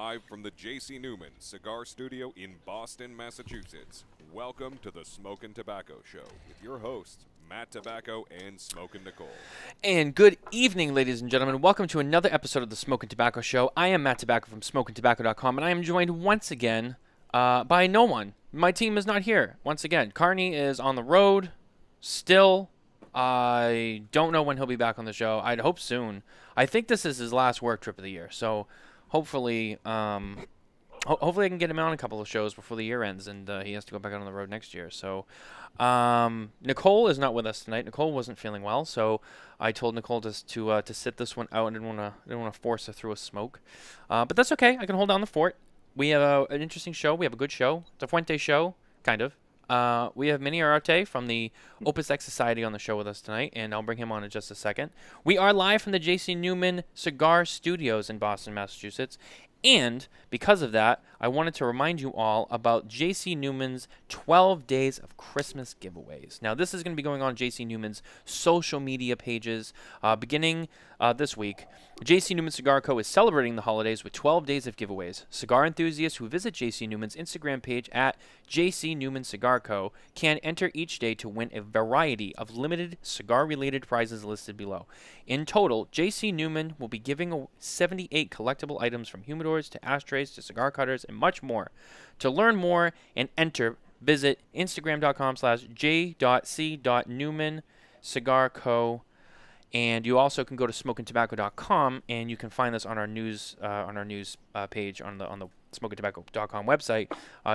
live from the J.C. Newman Cigar Studio in Boston, Massachusetts. Welcome to the Smokin Tabacco Show with your hosts, Matt Tobacco and Smokin Nicole. And good evening, ladies and gentlemen. Welcome to another episode of the Smokin Tabacco Show. I am Matt Tobacco from SmokinTobacco.com, and I am joined once again by no one. My team is not here. Once again, Carney is on the road still. I don't know when he'll be back on the show. I'd hope soon. I think this is his last work trip of the year, so hopefully, hopefully I can get him on a couple of shows before the year ends, and he has to go back out on the road next year. So, Nicole is not with us tonight. Nicole wasn't feeling well, so I told Nicole to sit this one out. I didn't want to force her through a smoke, but that's okay. I can hold down the fort. We have an interesting show. We have a good show. It's a Fuente show, kind of. We have Manny Iriarte from the Opus X Society on the show with us tonight, and I'll bring him on in just a second. We are live from the J.C. Newman Cigar Studios in Boston, Massachusetts, and because of that, I wanted to remind you all about J.C. Newman's 12 Days of Christmas giveaways. Now, this is going to be going on J.C. Newman's social media pages beginning this week. J.C. Newman Cigar Co. is celebrating the holidays with 12 days of giveaways. Cigar enthusiasts who visit J.C. Newman's Instagram page at J.C. Newman Cigar Co. can enter each day to win a variety of limited cigar-related prizes listed below. In total, J.C. Newman will be giving 78 collectible items from humidors to ashtrays to cigar cutters and much more. To learn more and enter, visit instagram.com/j.c.newman cigar co. And you also can go to smokintabacco.com, and you can find this on our news page on the smokintabacco.com website.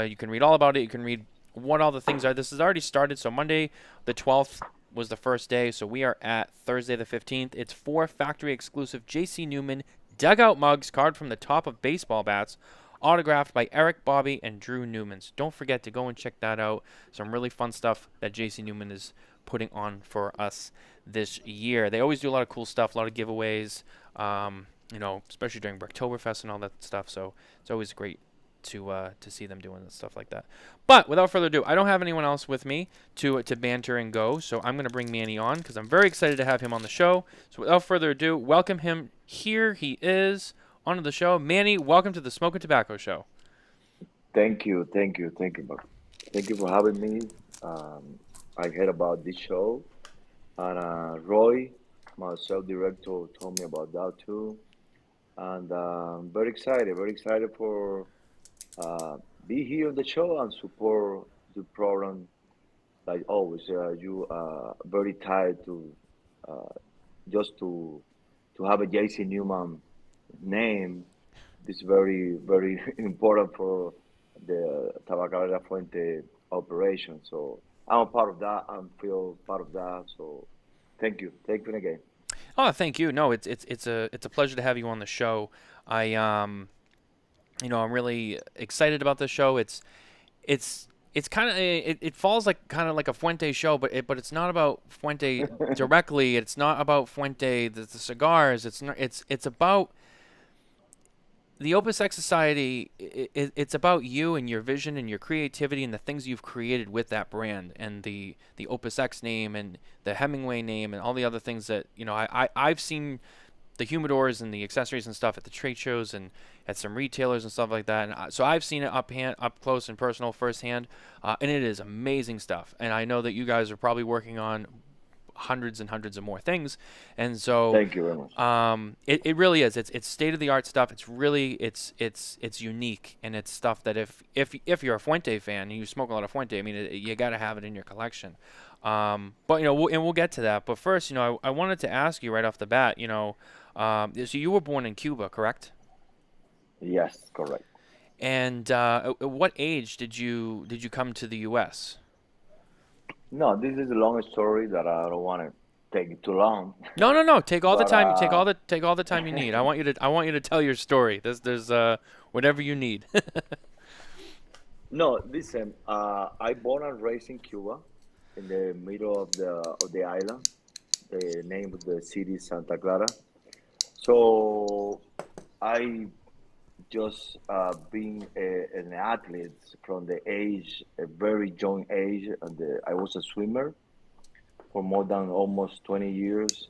You can read all about it. You can read what all the things are. This has already started. So Monday the 12th was the first day. So we are at Thursday the 15th. It's 4 factory exclusive J.C. Newman dugout mugs carved from the top of baseball bats, autographed by Eric, Bobby, and Drew Newmans. Don't forget to go and check that out. Some really fun stuff that J.C. Newman is putting on for us this year. They always do a lot of cool stuff, a lot of giveaways, especially during Bricktoberfest and all that stuff. So it's always great to see them doing stuff like that. But without further ado, I don't have anyone else with me to banter and go, so I'm going to bring Manny on because I'm very excited to have him on the show. So without further ado, welcome him. Here he is onto the show. Manny, welcome to the Smokin Tabacco Show. Thank you. Thank you for having me. I heard about this show, and Roy, my sales director, told me about that too. And very excited for be here on the show and support the program. Like always, you very tired to just to have a JC Newman name. This is very important for the Tabacalera Fuente operation. So I'm a part of that. I feel part of that. So thank you again. Oh, thank you. No, it's a pleasure to have you on the show. I'm really excited about this show. It's kind of it falls like kind of like a Fuente show, but it's not about Fuente directly. It's not about Fuente the cigars. It's about the Opus X Society. It's about you and your vision and your creativity and the things you've created with that brand and the Opus X name and the Hemingway name and all the other things that I've seen the humidors and the accessories and stuff at the trade shows and at some retailers and stuff like that. And so I've seen it up close and personal firsthand, and it is amazing stuff. And I know that you guys are probably working on hundreds and hundreds of more things, and so Thank you very much. it really is. It's state of the art stuff. It's really it's unique, and it's stuff that if you're a Fuente fan and you smoke a lot of Fuente, I mean you got to have it in your collection. But we'll get to that. But first, I wanted to ask you right off the bat. So you were born in Cuba, correct? Yes, correct. And at what age did you come to the U.S.? No, this is a long story that I don't want to take it too long. No. Take all the But time. Take all the time you need. I want you to tell your story. There's whatever you need. no, listen. I born and raised in Cuba, in the middle of the island. The name of the city is Santa Clara. So I just being an athlete from a very young age, and I was a swimmer for more than almost 20 years.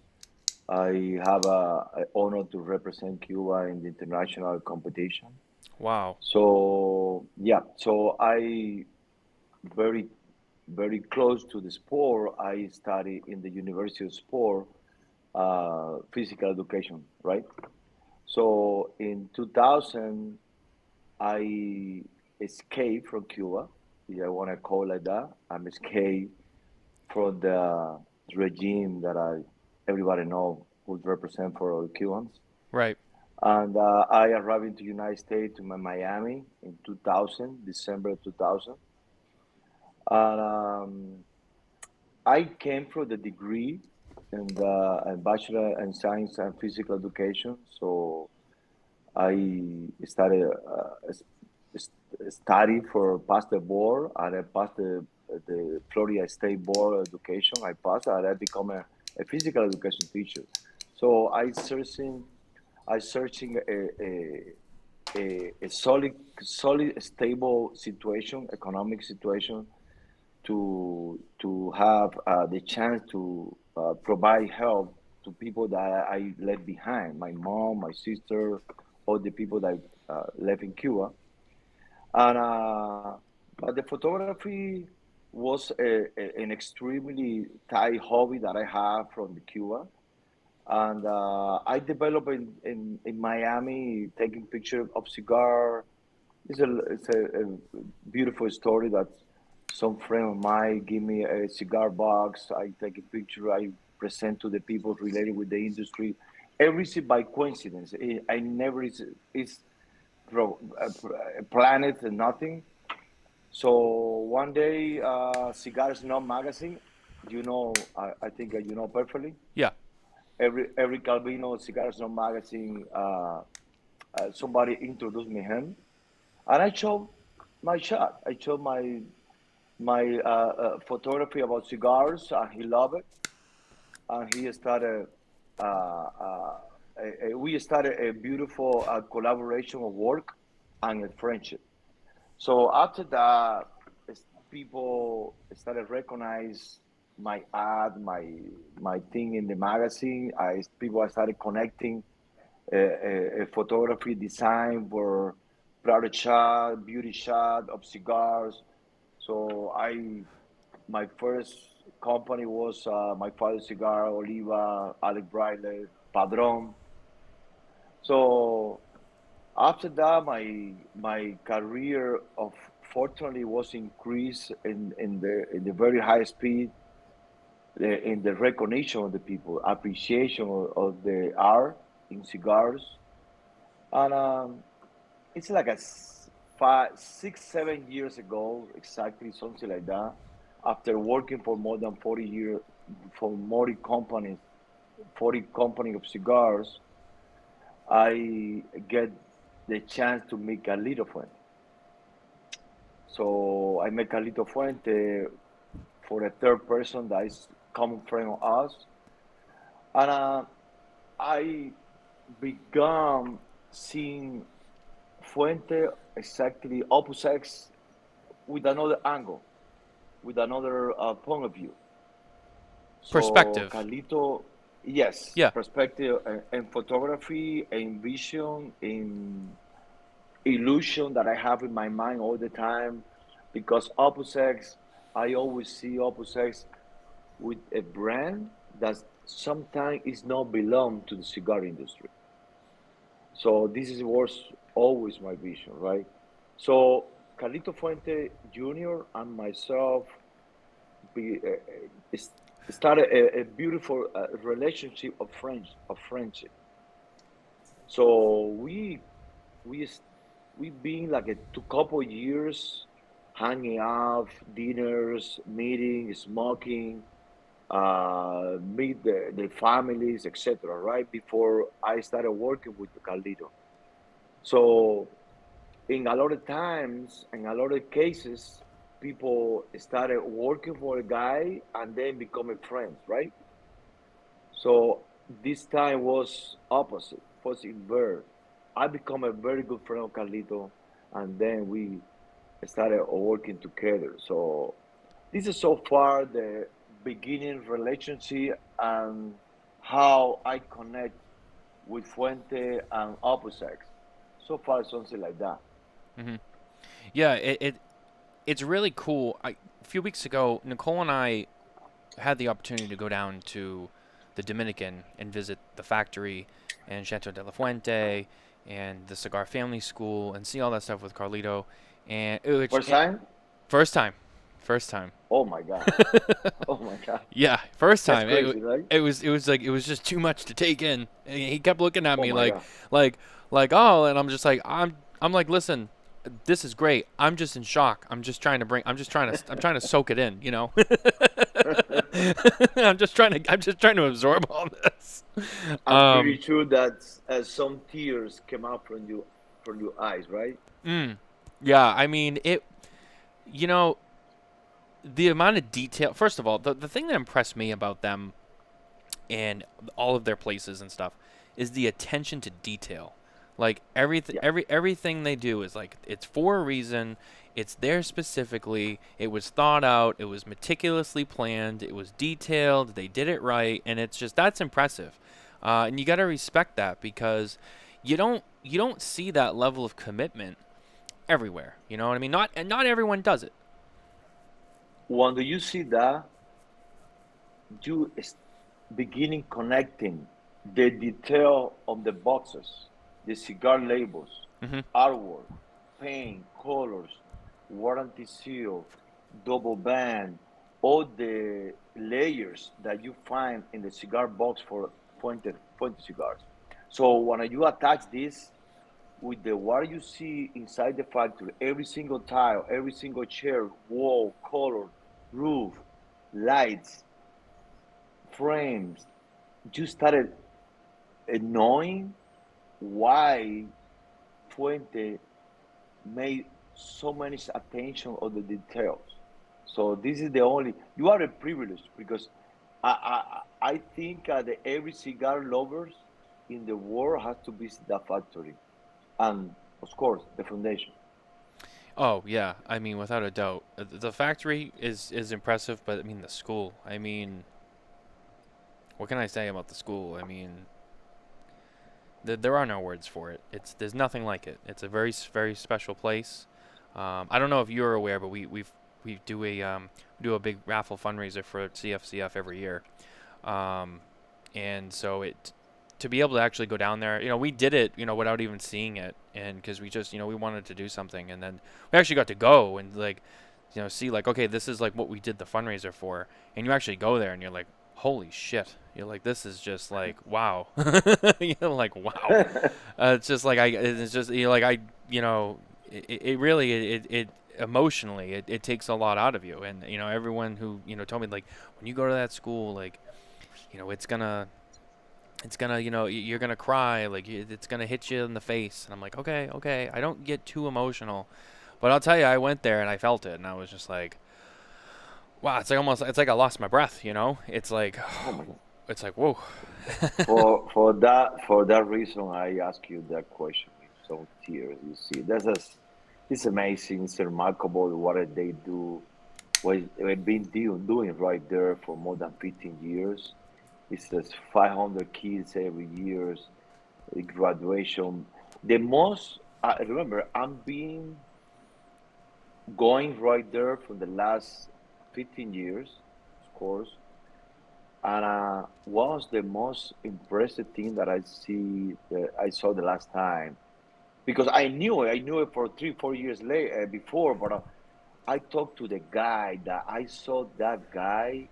I have a honor to represent Cuba in the international competition. Wow. So yeah, so I very very close to the sport. I study in the University of Sport, physical education, right? So in 2000, I escaped from Cuba. Yeah, I want to call it like that. I'm escaped from the regime that everybody know would represent for all Cubans. Right. And I arrived into United States to Miami in 2000, December 2000. And I came for the degree and a bachelor in science and physical education. So I started study for pass the board, and I passed the Florida State Board education. I passed, and I become a physical education teacher. So I searching a solid, stable situation, economic situation, to have the chance to provide help to people that I left behind, my mom, my sister, all the people that left in Cuba. And but the photography was an extremely tight hobby that I have from the Cuba. And I developed in Miami taking pictures of cigar. It's a beautiful story that some friend of mine give me a cigar box. I take a picture. I present to the people related with the industry. Everything by coincidence. I never is planned nothing. So one day, Cigars No magazine. I think you know perfectly. Yeah. Every Calvino Cigars No magazine. Somebody introduced me him, and I showed my shot. I showed my photography about cigars, and he loved it. And he started. We started a beautiful collaboration of work and a friendship. So after that, people started recognize my ad, my thing in the magazine. People started connecting a photography design for product shot, beauty shot of cigars. So my first company was my father's cigar, Oliva, Alec Briley, Padron. So after that, my career of fortunately was increased in the very high speed, in the recognition of the people, appreciation of the art in cigars, and it's like 5, 6, 7 years ago, exactly something like that. After working for more than 40 years for 40 company of cigars, I get the chance to meet Carlito Fuente. So I met Carlito Fuente for a third person that is common friend of us, and I began seeing Fuente exactly Opus X with another angle, with another point of view. So Perspective. Carlito, yes, Yeah. perspective and photography and vision in illusion that I have in my mind all the time, because Opus X, I always see Opus X with a brand that sometimes is not belong to the cigar industry. So was always my vision, right? So Carlito Fuente Jr. and myself uh, started a beautiful relationship of friendship. So we we've been like a two couple years hanging out, dinners, meeting, smoking, meet the families, etc. Right before I started working with Carlito. So in a lot of times, in a lot of cases, people started working for a guy and then becoming friends, right? So this time was opposite, was inverse. I become a very good friend of Carlito, and then we started working together. So this is so far the beginning relationship and how I connect with Fuente and Opus X. So far, something like that. Yeah, it's really cool. A few weeks ago, Nicole and I had the opportunity to go down to the Dominican and visit the factory and Chateau de la Fuente and the Cigar Family School and see all that stuff with Carlito. And First time? first time, first time. Oh my God. Oh my God. Yeah, first That's time. crazy, right? It was like it was just too much to take in. And he kept looking at Oh me my like God. like oh, and I'm just like I'm like, listen, this is great. I'm just in shock. I'm trying to soak it in, you know. I'm just trying to absorb all this. I'm pretty sure that some tears came out from your eyes, right? Yeah, I mean it. You know, the amount of detail. First of all, the thing that impressed me about them and all of their places and stuff is the attention to detail. Like everything, Yeah. everything they do is like it's for a reason. It's there specifically. It was thought out. It was meticulously planned. It was detailed. They did it right, and it's just that's impressive. And you got to respect that because you don't see that level of commitment everywhere. You know what I mean? Not everyone does it. When you see that, you beginning connecting the detail of the boxes, the cigar labels, artwork, paint, colors, warranty seal, double band, all the layers that you find in the cigar box for Fuente cigars. So when you attach this with the what you see inside the factory, every single tile, every single chair, wall, color, roof, lights, frames, you started knowing why Fuente made so much attention on the details. So this is the only you are a privileged because I think that every cigar lovers in the world has to visit that factory, and of course the foundation. Oh yeah, I mean without a doubt, the factory is impressive, but I mean the school. I mean, what can I say about the school? I mean, there are no words for it. There's nothing like it. It's a very special place. I don't know if you're aware, but we do a big raffle fundraiser for CFCF every year, and so it to be able to actually go down there, we did it, without even seeing it, and because we just, we wanted to do something, and then we actually got to go and like, see like, okay, this is like what we did the fundraiser for, and you actually go there and you're like, holy shit, you're like, this is just like, wow, you're like, wow, it's just like it's just like it really it emotionally it takes a lot out of you, and everyone who told me like when you go to that school, like it's gonna you're gonna cry, like it's gonna hit you in the face, and I'm like, okay, I don't get too emotional, but I'll tell you, I went there and I felt it, and I was just like, wow, it's like I lost my breath, it's like Oh my God. it's like whoa. For that reason, I ask you that question with some tears. You see, it's amazing. It's remarkable what they do. What they've been doing right there for more than 15 years. It says 500 kids every year, graduation. The most I remember, I'm being going right there for the last 15 years, of course. And was the most impressive thing that I saw the last time because I knew it for 3 4 years later before, but I talked to the guy that I saw that guy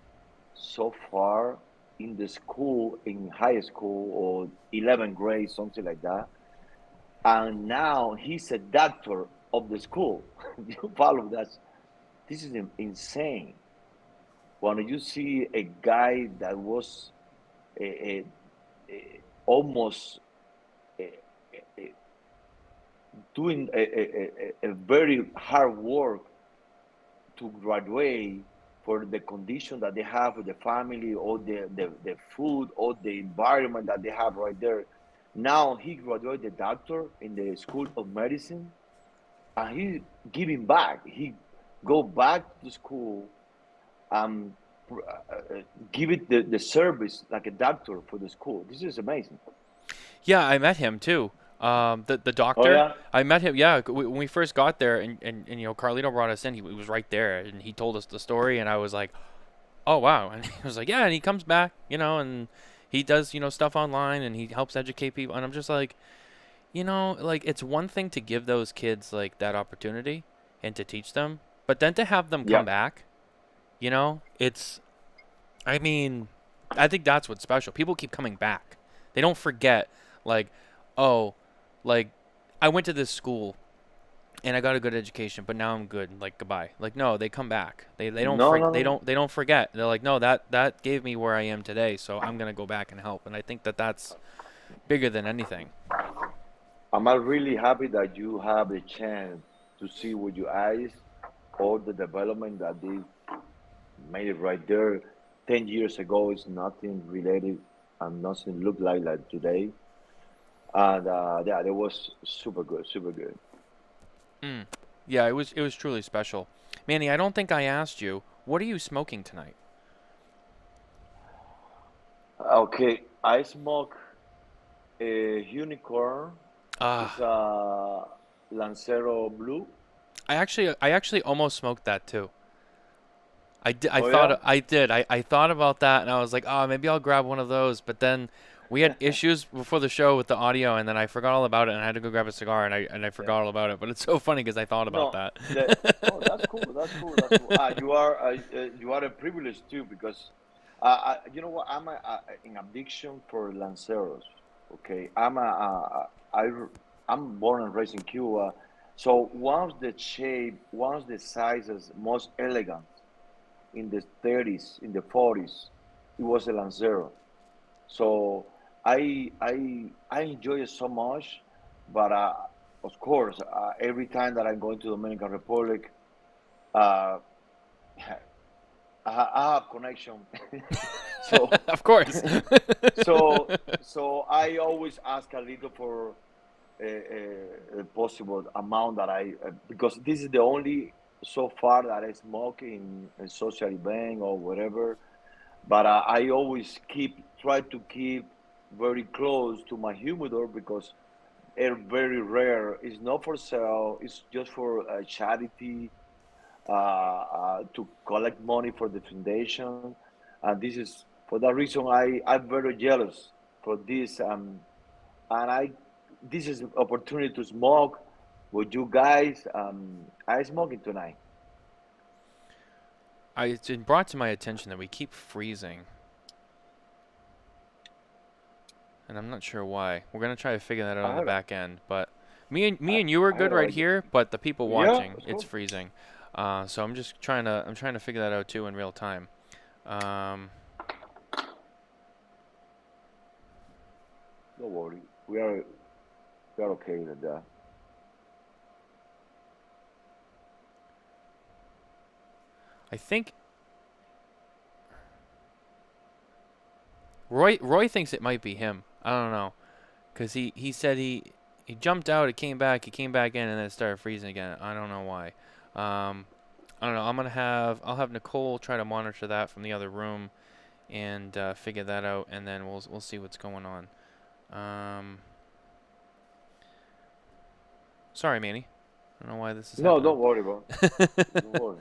so far in the school, in high school or 11th grade, something like that, and now he's a doctor of the school. You follow that? This is insane. When you see a guy that was a, almost a, a, doing a very hard work to graduate for the condition that they have with the family or the food or the environment that they have right there. Now he graduated doctor in the School of Medicine and he giving back. He go back to school and give it the service like a doctor for the school. This is amazing. Yeah, I met him too. The Oh doctor. yeah. I met him. Yeah, when we first got there, and you know, Carlito brought us in. He was right there, and he told us the story, and I was like, oh wow. And he was like, yeah, and he comes back, you know, and he does, you know, stuff online, and he helps educate people, and I'm just like, you know, like it's one thing to give those kids like that opportunity and to teach them, but then to have them come Yeah. back, you know, I mean, I think that's what's special. People keep coming back. They don't forget, like, oh, like, I went to this school and I got a good education, but now I'm good. Like, goodbye. Like, no, they come back. No, no, no. They don't forget. They're like, no, that gave me where I am today, so I'm gonna go back and help. And I think that's bigger than anything. I'm really happy that you have the chance to see with your eyes all the development that they made it right there. 10 years ago is nothing related and nothing looked like today. And yeah, it was super good, super good. Mm. Yeah, it was truly special. Manny, I don't think I asked you, what are you smoking tonight? Okay, I smoke a unicorn. It's Ah, a Lancero Blue. I actually almost smoked that too. I Oh yeah? thought I did. I thought about that and I was like, oh, maybe I'll grab one of those. But then we had issues before the show with the audio, and then I forgot all about it, and I had to go grab a cigar, and I Yeah. forgot all about it. But it's so funny because I thought about No, that. no, that's cool. That's cool. That's cool. You are a privilege too because you know what? I'm in addiction for Lanceros. Okay, I'm born and raised in Cuba, so once the shape, once the sizes most elegant in the 30s, in the 40s, it was a Lancero. So I enjoy it so much, but of course, every time that I'm going to Dominican Republic, uh, I have connection. so Of course. so I always ask Carlito for a possible amount that because this is the only so far that I smoke in a social event or whatever. But I always try to keep very close to my humidor because they're very rare. It's not for sale. It's just for charity to collect money for the foundation. And this is for that reason I'm very jealous for this. And this is an opportunity to smoke with you guys. I smoking tonight. It's been brought to my attention that we keep freezing, and I'm not sure why. We're gonna try to figure that out I on the have it. back end, but me I, and you are I have good it right right there. here, but the people Yeah, watching, of it's course. freezing. So I'm trying to figure that out too in real time. Um, Don't worry. We are okay with that. I think Roy thinks it might be him. I don't know, cause he said he jumped out, he came back in, and then it started freezing again. I don't know why. Um, I don't know. I'll have Nicole try to monitor that from the other room and figure that out, and then we'll see what's going on. Um, sorry, Manny. I don't know why this is No, happening. don't worry, bro. Don't worry.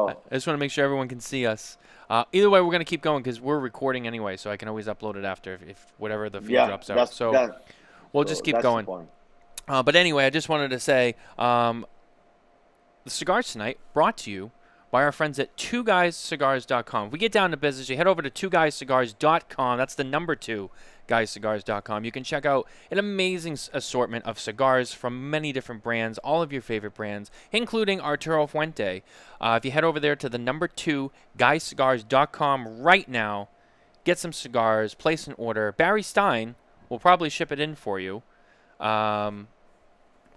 I Well, just want to make sure everyone can see us. Either way, we're going to keep going because we're recording anyway, so I can always upload it after if whatever the feed yeah, drops out. So we'll just keep that's the going. point. But anyway, I just wanted to say the cigars tonight brought to you by our friends at twoguyscigars.com. If we get down to business, you head over to twoguyscigars.com. That's the number 2, guyscigars.com. You can check out an amazing assortment of cigars from many different brands, all of your favorite brands, including Arturo Fuente. If you head over there to the number 2, guyscigars.com right now, get some cigars, place an order. Barry Stein will probably ship it in for you.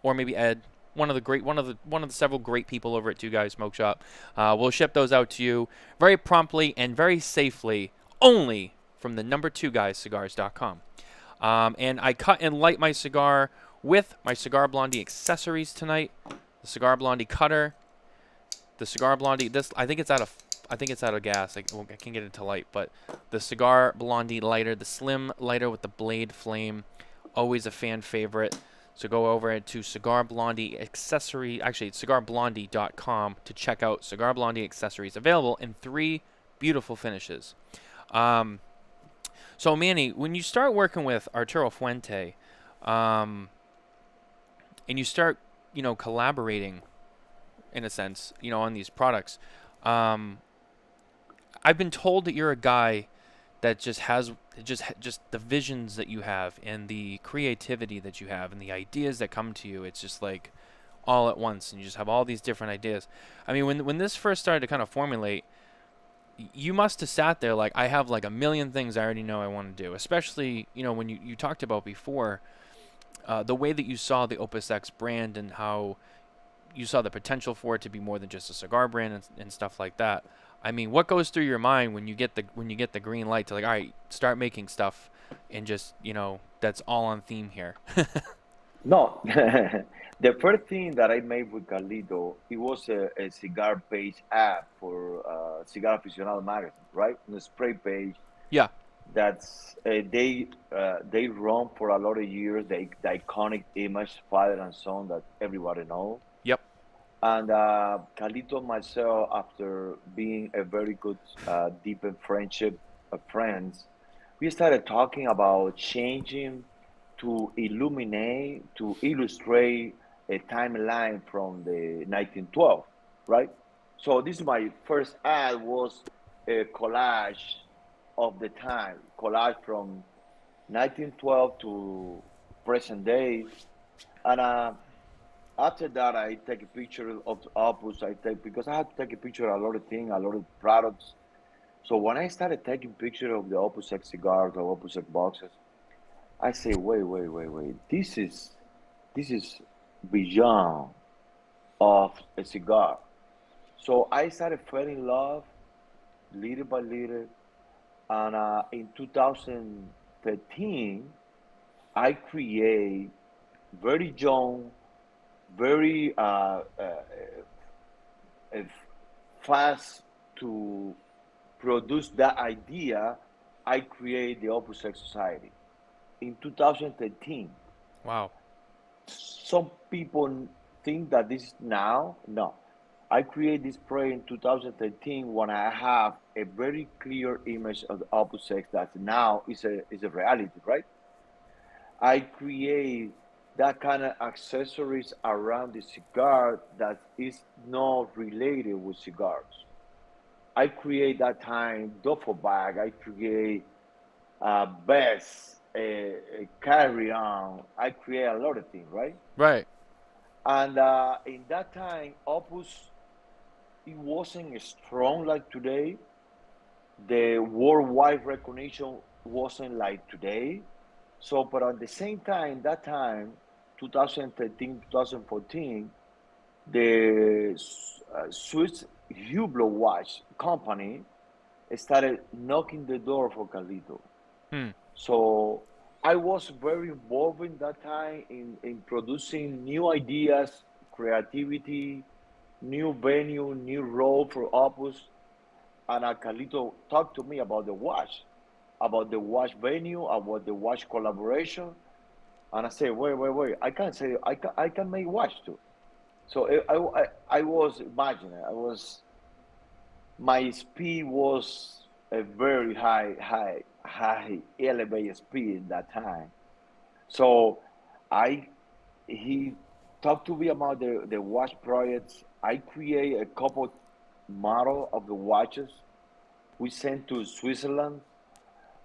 Or maybe Ed, one of the several great people over at Two Guys Smoke Shop. We'll ship those out to you very promptly and very safely, only from the number 2 guyscigars.com. And I cut and light my cigar with my Cigar Blondie accessories tonight. The Cigar Blondie cutter, the Cigar Blondie. This I think it's out of gas. I can't get it to light, but the Cigar Blondie lighter, the slim lighter with the blade flame, always a fan favorite. So go over to Cigar Blondie accessory. Actually, it's cigarblondie.com to check out Cigar Blondie accessories available in 3 beautiful finishes. So Manny, when you start working with Arturo Fuente, and you start, collaborating in a sense, on these products, I've been told that you're a guy that just has just the visions that you have and the creativity that you have and the ideas that come to you. It's just like all at once, and you just have all these different ideas. I mean, when this first started to kind of formulate, you must have sat there like, I have like a million things I already know I want to do. Especially, when you talked about before, the way that you saw the Opus X brand and how you saw the potential for it to be more than just a cigar brand and stuff like that. I mean, what goes through your mind when you get the green light to like, all right, start making stuff and just, that's all on theme here? No, the first thing that I made with Carlito, it was a cigar-based app for Cigar Aficionado magazine, right? On the spray page. Yeah. That's they run for a lot of years. The iconic image, father and son, that everybody knows. Yep. And Carlito and myself, after being a very good, deep friendship of friends, we started talking about changing to illuminate, to illustrate a timeline from the 1912, right? So this is my first ad was a collage of the time, collage from 1912 to present day. And after that, I take a picture of the Opus. Because I had to take a picture of a lot of things, a lot of products. So when I started taking pictures of the Opus X cigars, the Opus X boxes, I say, wait. This is beyond of a cigar. So I started falling in love little by little. And in 2013, I create very young, very fast to produce that idea. I create the Opus X Society in 2013. Wow. Some people think that this is now. No. I create this project in 2013 when I have a very clear image of the Opus X that now is a reality, right? I create that kind of accessories around the cigar that is not related with cigars. I create that time duffel bag. I create vest, a carry on. I create a lot of things, right? Right. And in that time, Opus, it wasn't strong like today. The worldwide recognition wasn't like today. So, but at the same time, that time, 2013, 2014, the Swiss Hublot watch company started knocking the door for Carlito. So I was very involved in that time in producing new ideas, creativity, new venue, new role for Opus. And Carlito talked to me about the watch venue, about the watch collaboration. And I said, wait, I can make watch too. So I was imagining, my speed was a very high elevated speed in that time. So he talked to me about the watch projects. I create a couple model of the watches. We sent to Switzerland.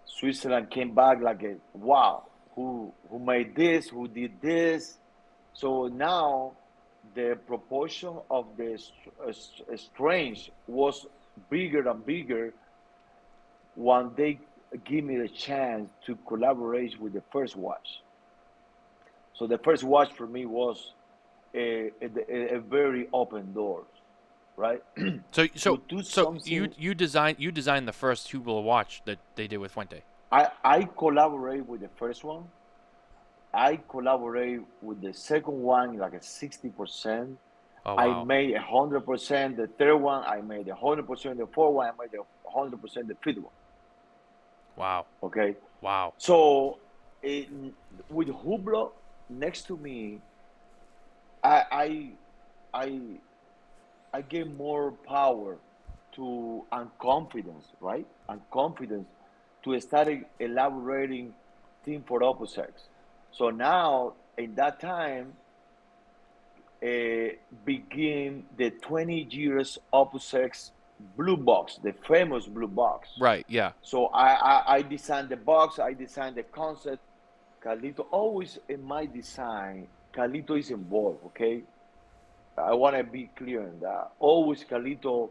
Switzerland came back like, wow, who made this? Who did this? So now the proportion of the strange was bigger and bigger when they give me the chance to collaborate with the first watch. So the first watch for me was a very open door, right? So you designed the first Hublot watch that they did with Fuente. I collaborate with the first one. I collaborate with the second one like a 60%. Oh, wow. I made 100%. The third one I made 100%. The fourth one I made 100%. The fifth one. Wow. Okay. Wow. So with Hublot, next to me, I I I I gain more power to and confidence, right? And confidence to start elaborating theme for Opus X. So now, in that time, uh, begin the 20 years Opus X blue box, the famous blue box. Right. Yeah. So I designed the box, I designed the concept. Carlito, always in my design, Carlito is involved, okay? I want to be clear on that. Always Carlito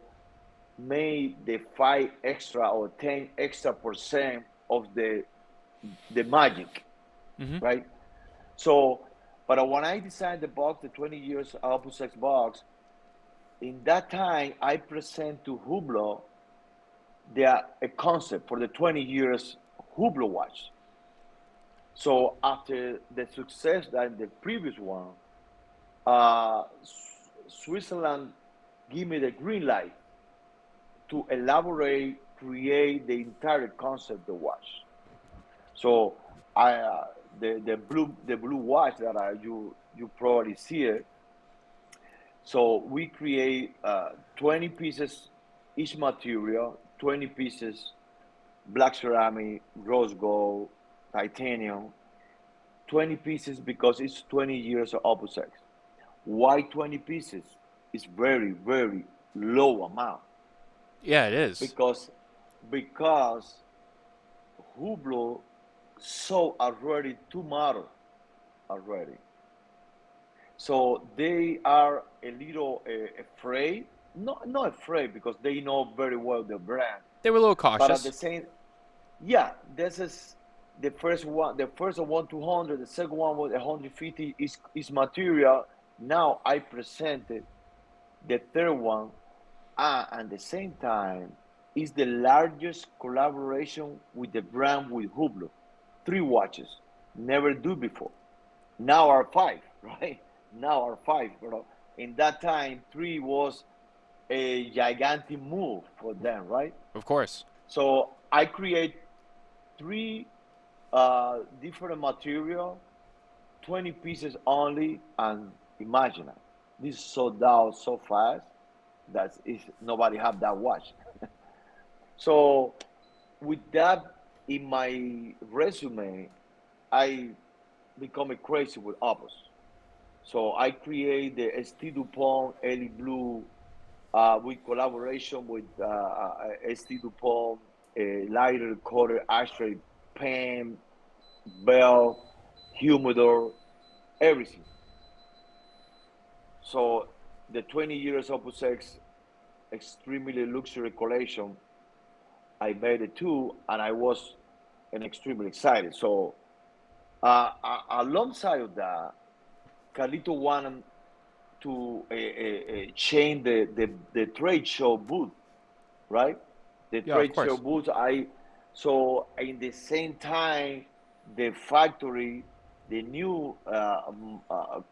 made the 5 extra or 10 extra % of the magic, Mm-hmm. right? So, but when I designed the box, the 20 years Opus X box, in that time I present to Hublot a concept for the 20 years Hublot watch. So after the success that the previous one, uh, Switzerland give me the green light to elaborate, create the entire concept of the watch. So I the blue watch that you probably see it. So we create 20 pieces each material, 20 pieces black ceramic, rose gold, titanium, 20 pieces because it's 20 years of Opus X. Why 20 pieces? It's very, very low amount Yeah, it is. because Hublot sold already 2 models already. So they are a little afraid, not afraid because they know very well the brand, They were a little but at the cautious. same, yeah, this is the first one 200, the second one was 150 is material. Now I presented the third one, and at the same time is the largest collaboration with the brand with Hublot. 3 watches, never do before. Now are five, right? Now are five, bro. In that time, three was a gigantic move for them, right? Of course. So I create three different material, 20 pieces only, and imagine it. This sold out so fast that is nobody have that watch. So with that in my resume, I become a crazy with Opus. So I create the ST DuPont Ellie Blue with collaboration with ST DuPont, lighter color ashtray, pen, bell, humidor, everything. So the 20 years Opus X extremely luxury collection, I made it too, and I was extremely excited. So alongside of that, Carlito wanted to change the trade show booth, right? The Yeah, of trade show course. booth. So in the same time, the factory, the new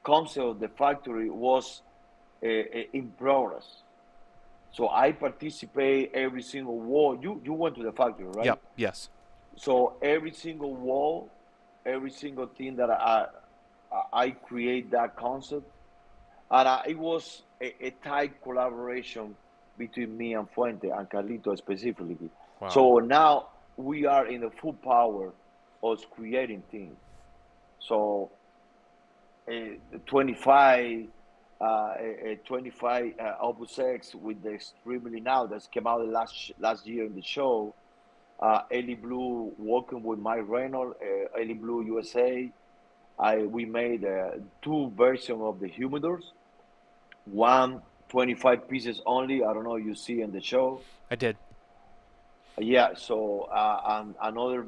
concept of the factory was in progress. So I participate every single wall. You went to the factory, right? Yep. Yes. So every single wall, every single thing that I create that concept, and it was a tight collaboration between me and Fuente and Carlito specifically. Wow. So now we are in the full power of creating things. So 25, 25 Opus X with the extremely now that's came out last year in the show. Ellie Blue working with Mike Reynolds, Ellie Blue USA. We made 2 versions of the humidors. One 25 pieces only. I don't know you see in the show. I did. Yeah, so and another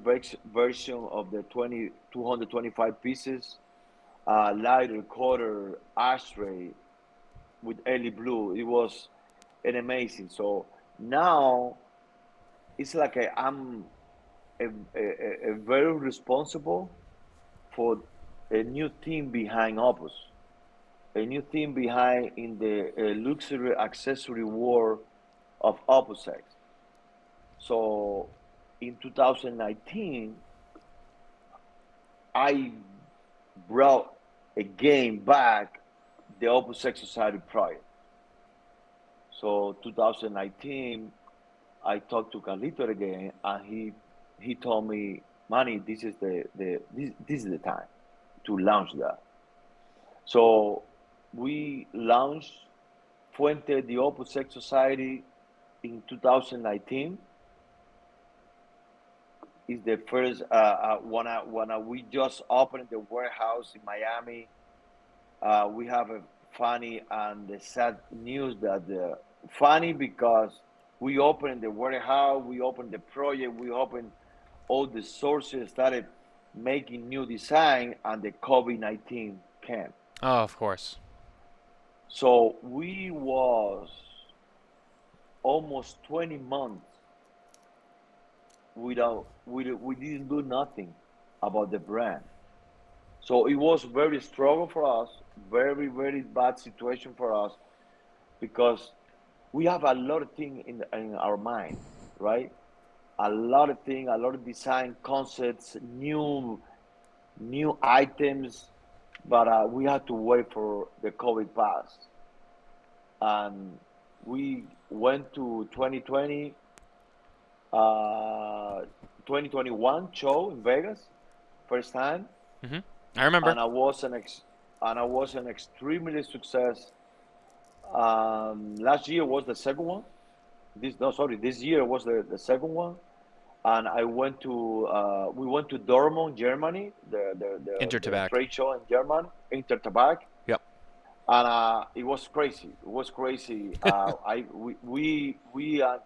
version of the 225 pieces, lighter color ashtray with Ellie Blue. It was an amazing. So now it's like I'm a very responsible for a new team behind Opus, a new team behind in the luxury accessory world of Opus X. So in 2019, I brought again back the Opus X Society project. So 2019, I talked to Carlito again, and he told me, Manny, this is the time to launch that. So we launched Fuente, the Opus X Society, in 2019. Is the first when we just opened the warehouse in Miami. We have a funny and the sad news that funny because we opened the warehouse, we opened the project, we opened all the sources, started making new design, and the COVID-19 came. Oh, of course. So we was almost 20 months we didn't do nothing about the brand. So it was very struggle for us, very, very bad situation for us, because we have a lot of things in our mind, right? A lot of things, a lot of design concepts, new items, but we had to wait for the COVID pass. And we went to 2021 show in Vegas, first time, I remember. and I was an extremely success. Last year was the second one. This year was the second one, and we went to Dortmund, Germany, the Intertabac. trade show in Germany, Intertabac, Yep. and it was crazy. It was crazy. We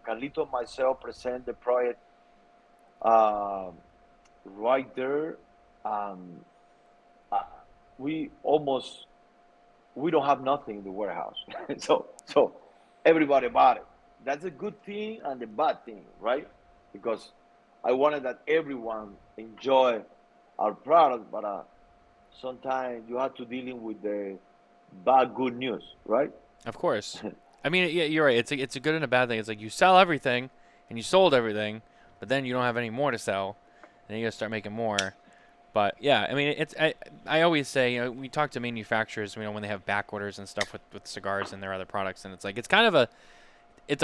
Carlito and myself present the project right there. Uh, we don't have nothing in the warehouse, so everybody bought it. That's a good thing and the bad thing, right? Because I wanted that everyone enjoy our product, but sometimes you have to dealing with the bad good news, right? Of course. I mean, yeah, you're right. It's a good and a bad thing. It's like you sell everything, and you sold everything, but then you don't have any more to sell, and then you gotta start making more. But yeah, I mean, I always say, we talk to manufacturers, when they have back orders and stuff with cigars and their other products, and it's like it's kind of a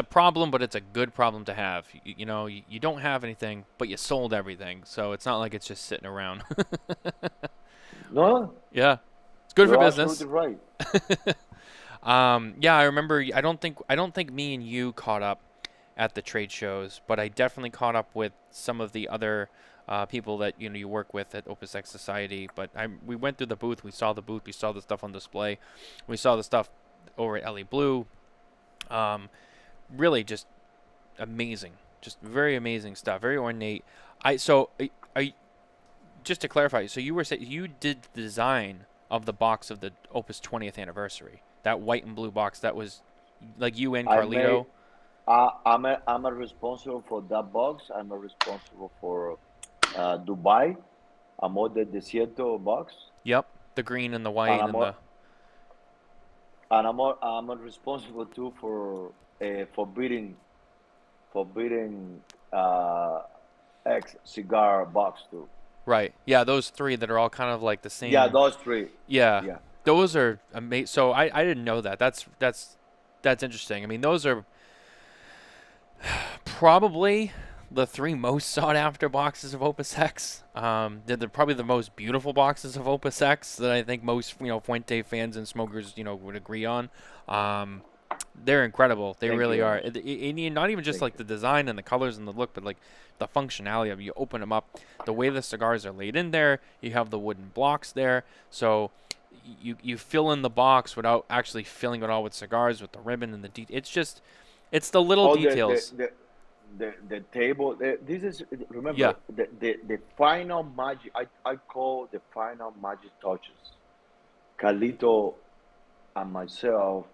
problem, but it's a good problem to have. You don't have anything, but you sold everything, so it's not like it's just sitting around. No, Yeah, it's good for you're business. absolutely right. Yeah, I remember. I don't think me and you caught up at the trade shows, but I definitely caught up with some of the other people that you work with at Opus X Society. But we went through the booth. We saw the booth. We saw the stuff on display. We saw the stuff over at LA Blue. Really, just amazing. Just very amazing stuff. Very ornate. Just to clarify, so you were saying you did the design of the box of the Opus 20th anniversary. That white and blue box. That was like you and Carlito. I'm a responsible for that box. I'm a responsible for Dubai. Amor del Desierto box. Yep, the green and the white and the. And I'm responsible too for forbidden X cigar box too. Right. Yeah, those three that are all kind of like the same. Yeah, those three. Yeah. Yeah. Those are amazing. So I didn't know that. That's interesting. I mean, those are probably the three most sought after boxes of Opus X. They're probably the most beautiful boxes of Opus X that I think most Fuente fans and smokers would agree on. They're incredible. They Thank really you. are. And not even just Thank like the design and the colors and the look, but like the functionality of it. You open them up, the way the cigars are laid in there. You have the wooden blocks there, so you fill in the box without actually filling it all with cigars with the ribbon and the it's the little details. The table. This is remember Yeah. the final magic. I call the final magic touches. Carlito and myself.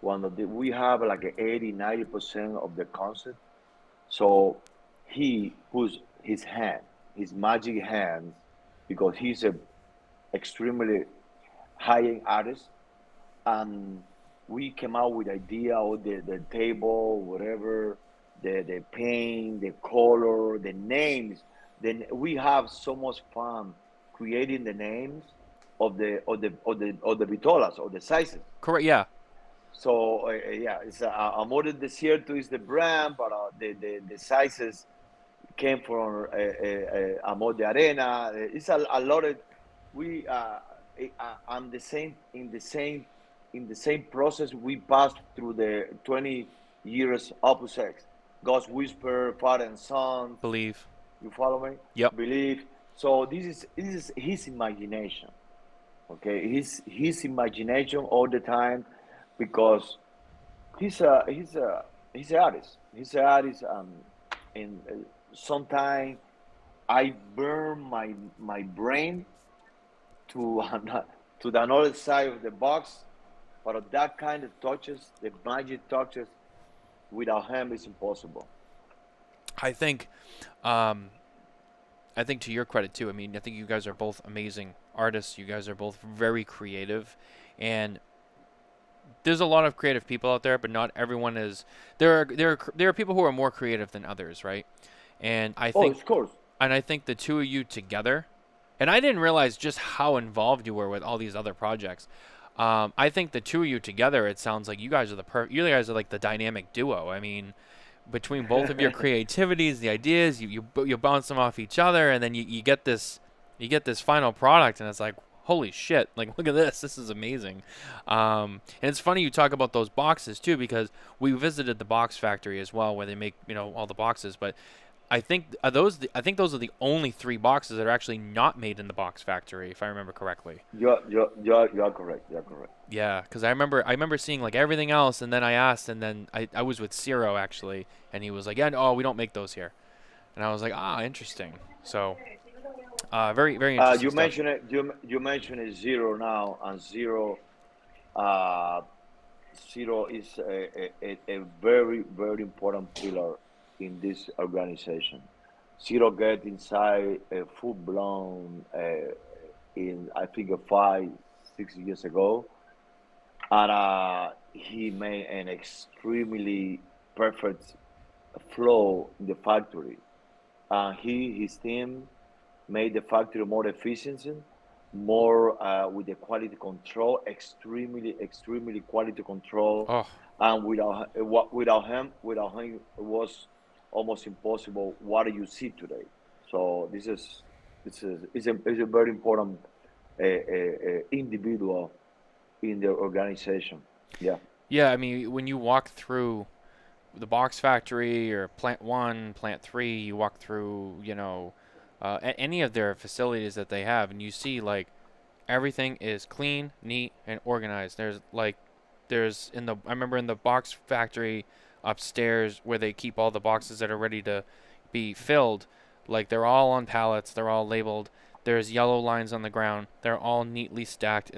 We have like 80-90% of the concept. So he puts his magic hands, because he's a extremely high-end artist, and we came out with idea of the table, whatever, the paint, the color, the names. Then we have so much fun creating the names, of the vitolas or the sizes. Correct. Yeah. So yeah, it's Amor del Desierto is the brand, but the sizes came from Amor de Arena. It's a lot of we. I'm the same in the same process we passed through the 20 years Opus X, God's Whisper, Father and Son. Believe. You follow me? Yep. Believe. So this is his imagination. Okay, his imagination all the time, because he's an artist. He's an artist, and sometimes I burn my brain to to the other side of the box. But that kind of touches, the magic touches, without him is impossible. I think, I think to your credit too. I mean, I think you guys are both amazing artists. You guys are both very creative, and there's a lot of creative people out there, but not everyone is. There are people who are more creative than others, right? And I think, of course. and I think the two of you together, and I didn't realize just how involved you were with all these other projects. I think the two of you together, it sounds like you guys are you guys are like the dynamic duo. I mean, between both of your creativities, the ideas, you bounce them off each other, and then you get this final product, and it's like, holy shit, like, look at this is amazing. And it's funny you talk about those boxes too, because we visited the box factory as well, where they make all the boxes. But I think those are the only 3 boxes that are actually not made in the box factory, if I remember correctly. You're correct. You're correct. Yeah, because I remember seeing like everything else, and then I asked, and then I was with Ciro actually, and he was like, yeah, no, we don't make those here, and I was like, interesting. So, very very interesting. You stuff. mentioned it. You mentioned it, Zero now, and Zero. Ciro is a very very important pillar in this organization. Ciro get inside a full blown in I think 5-6 years ago, and he made an extremely perfect flow in the factory. His team made the factory more efficient, more with the quality control, extremely quality control. Oh, And without him, it was almost impossible what you see today. So this is a very important individual in the organization. Yeah. yeah. I mean, when you walk through the box factory or plant 1, plant 3, you walk through, any of their facilities that they have, and you see like everything is clean, neat, and organized. I remember in the box factory upstairs where they keep all the boxes that are ready to be filled, like they're all on pallets, they're all labeled. There's yellow lines on the ground. They're all neatly stacked.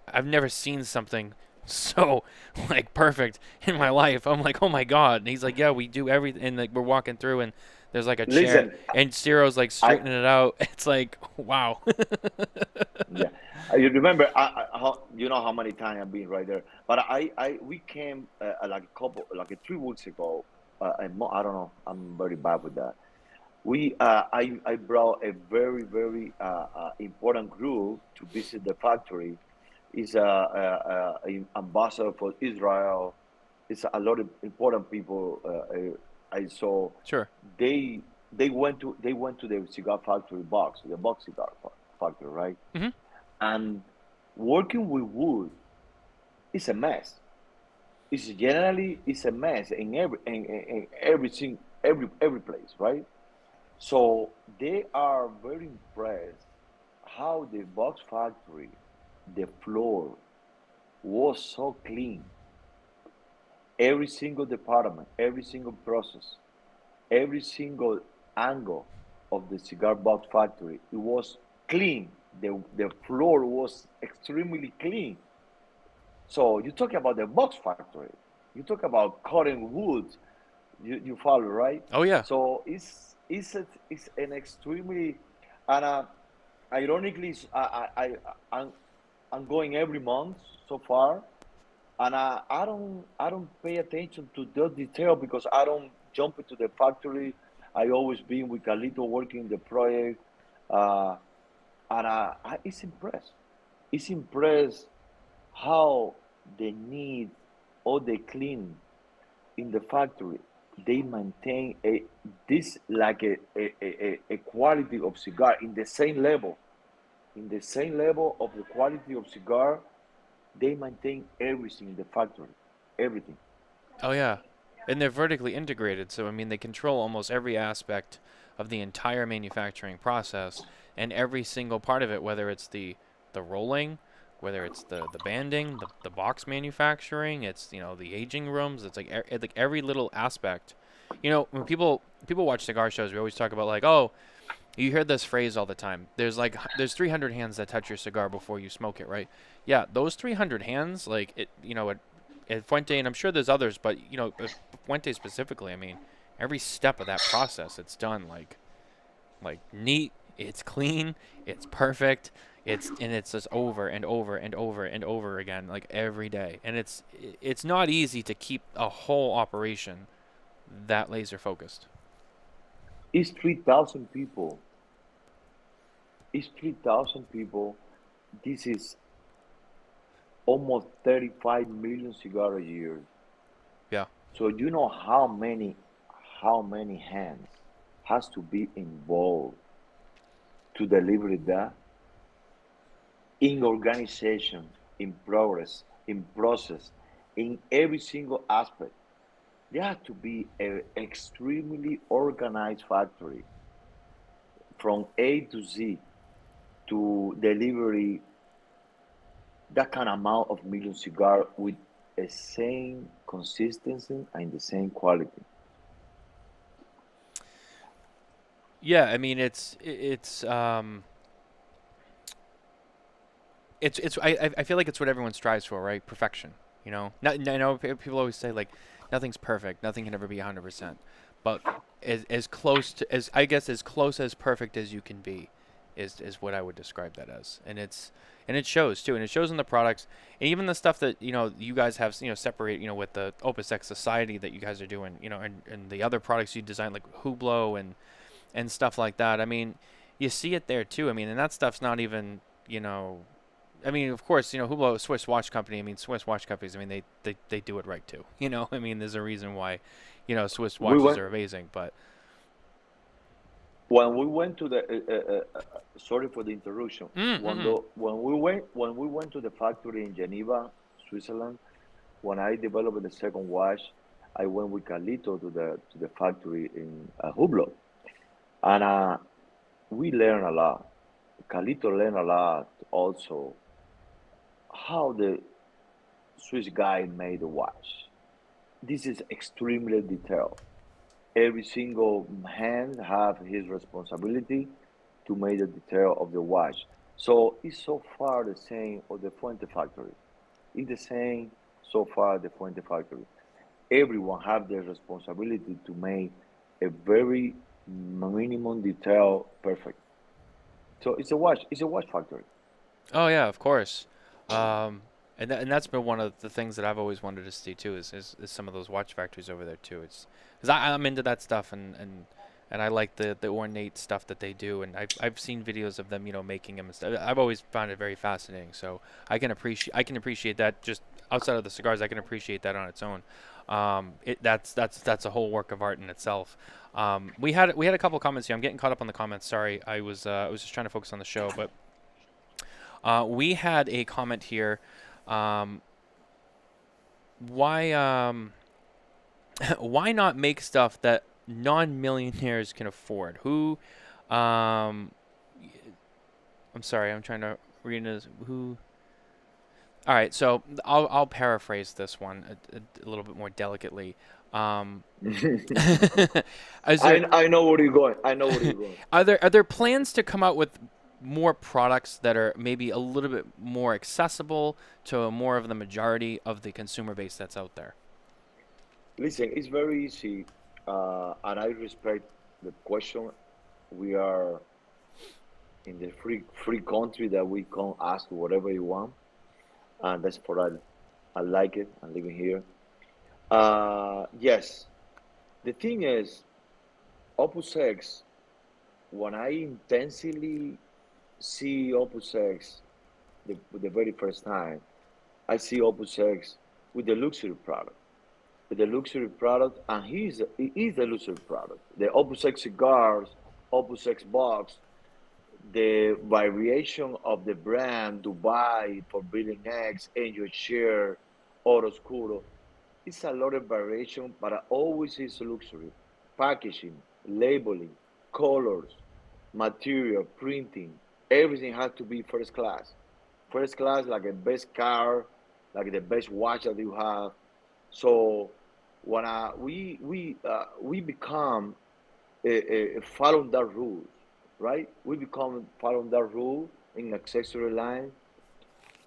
I've never seen something so like perfect in my life. I'm like, oh my god. And he's like, yeah, we do everything. And like we're walking through, and there's like a chair, Listen, and Ciro's like straightening it out. It's like, wow. yeah, you remember? You know how many times I've been right there. But we came like 3 weeks ago. I don't know. I'm very bad with that. I brought a very very important group to visit the factory. Is a ambassador for Israel. It's a lot of important people. I saw. Sure. They went to the cigar factory the box cigar factory, right? Mm-hmm. And working with wood is a mess. It's a mess in every place, right? So they are very impressed how the box factory, the floor was so clean. Every single department, every single process, every single angle of the cigar box factory, it was clean. The floor was extremely clean. So you talk about the box factory, you talk about cutting wood, you follow, right? Oh yeah. So it's an extremely, and ironically, I'm going every month so far, and I don't pay attention to the detail because I don't jump into the factory. I always been with Carlito working the project. and it's impressed. It's impressed how they need or they clean in the factory. They maintain this like a quality of cigar in the same level. In the same level of the quality of cigar, they maintain everything in the factory. Everything. Oh yeah, and they're vertically integrated, so I mean they control almost every aspect of the entire manufacturing process and every single part of it, whether it's the rolling, whether it's the banding, the box manufacturing, it's the aging rooms. It's like every little aspect. When people watch cigar shows, we always talk about like, oh, you hear this phrase all the time. There's 300 hands that touch your cigar before you smoke it, right? Yeah, those 300 hands, like at Fuente, and I'm sure there's others, but Fuente specifically, I mean, every step of that process, it's done like neat, it's clean, it's perfect, it's just over and over and over and over again, like every day, and it's not easy to keep a whole operation that laser focused. It's 3,000 people. It's 3,000 people. This is almost 35 million cigars a year. Yeah. So you know how many hands has to be involved to deliver that in organization, in progress, in process, in every single aspect. There has to be an extremely organized factory from A to Z to delivery that kind of amount of million cigar with the same consistency and the same quality. Yeah, I mean I feel like it's what everyone strives for, right? Perfection. I know people always say like nothing's perfect, nothing can ever be 100%, but as close to as I guess as close as perfect as you can be is what I would describe that as, and it shows too, and it shows in the products, and even the stuff that you guys have separate with the Opus X Society that you guys are doing, and the other products you design like Hublot and stuff like that. I mean, you see it there too. I mean, and that stuff's not even I mean, of course, Hublot, Swiss watch company. I mean, Swiss watch companies. I mean, they do it right too. I mean, there's a reason why, Swiss We watches went are amazing. But when we went to the sorry for the interruption. mm-hmm. When we went to the factory in Geneva, Switzerland, when I developed the second watch, I went with Carlito to the factory in Hublot, and we learned a lot. Carlito learned a lot also how the Swiss guy made the watch. This is extremely detailed. Every single hand have his responsibility to make the detail of the watch. So it's so far the same of the Fuente factory. It's the same so far the Fuente factory. Everyone have their responsibility to make a very minimum detail perfect. So it's a watch. It's a watch factory. Oh yeah, of course. And that's been one of the things that I've always wanted to see too is some of those watch factories over there too. It's because I'm into that stuff and I like the ornate stuff that they do, and I've seen videos of them making them and stuff. I've always found it very fascinating. So I can appreciate that just outside of the cigars. I can appreciate that on its own. That's a whole work of art in itself. We had a couple comments here. I'm getting caught up on the comments. Sorry, I was just trying to focus on the show, but we had a comment here. Why why not make stuff that non-millionaires can afford? I'm sorry, I'm trying to read this. Who? All right, so I'll paraphrase this one a little bit more delicately. Is there I know where you're going. I know where you're going. are there plans to come out with more products that are maybe a little bit more accessible to more of the majority of the consumer base that's out there? Listen, it's very easy, and I respect the question. We are in the free country that we can ask whatever you want, and that's for I like it. I'm living here. Yes, the thing is, Opus X, when I intensely see Opus X the very first time, I see Opus X with the luxury product. With the luxury product, and he is a luxury product. The Opus X cigars, Opus X box, the variation of the brand Dubai, Forbidden X, Angel Share, Oro Oscuro. It's a lot of variation, but always is luxury. Packaging, labeling, colors, material, printing, everything has to be first class. First class, like the best car, like the best watch that you have. So when we become following that rules, right? We become following that rule in accessory line.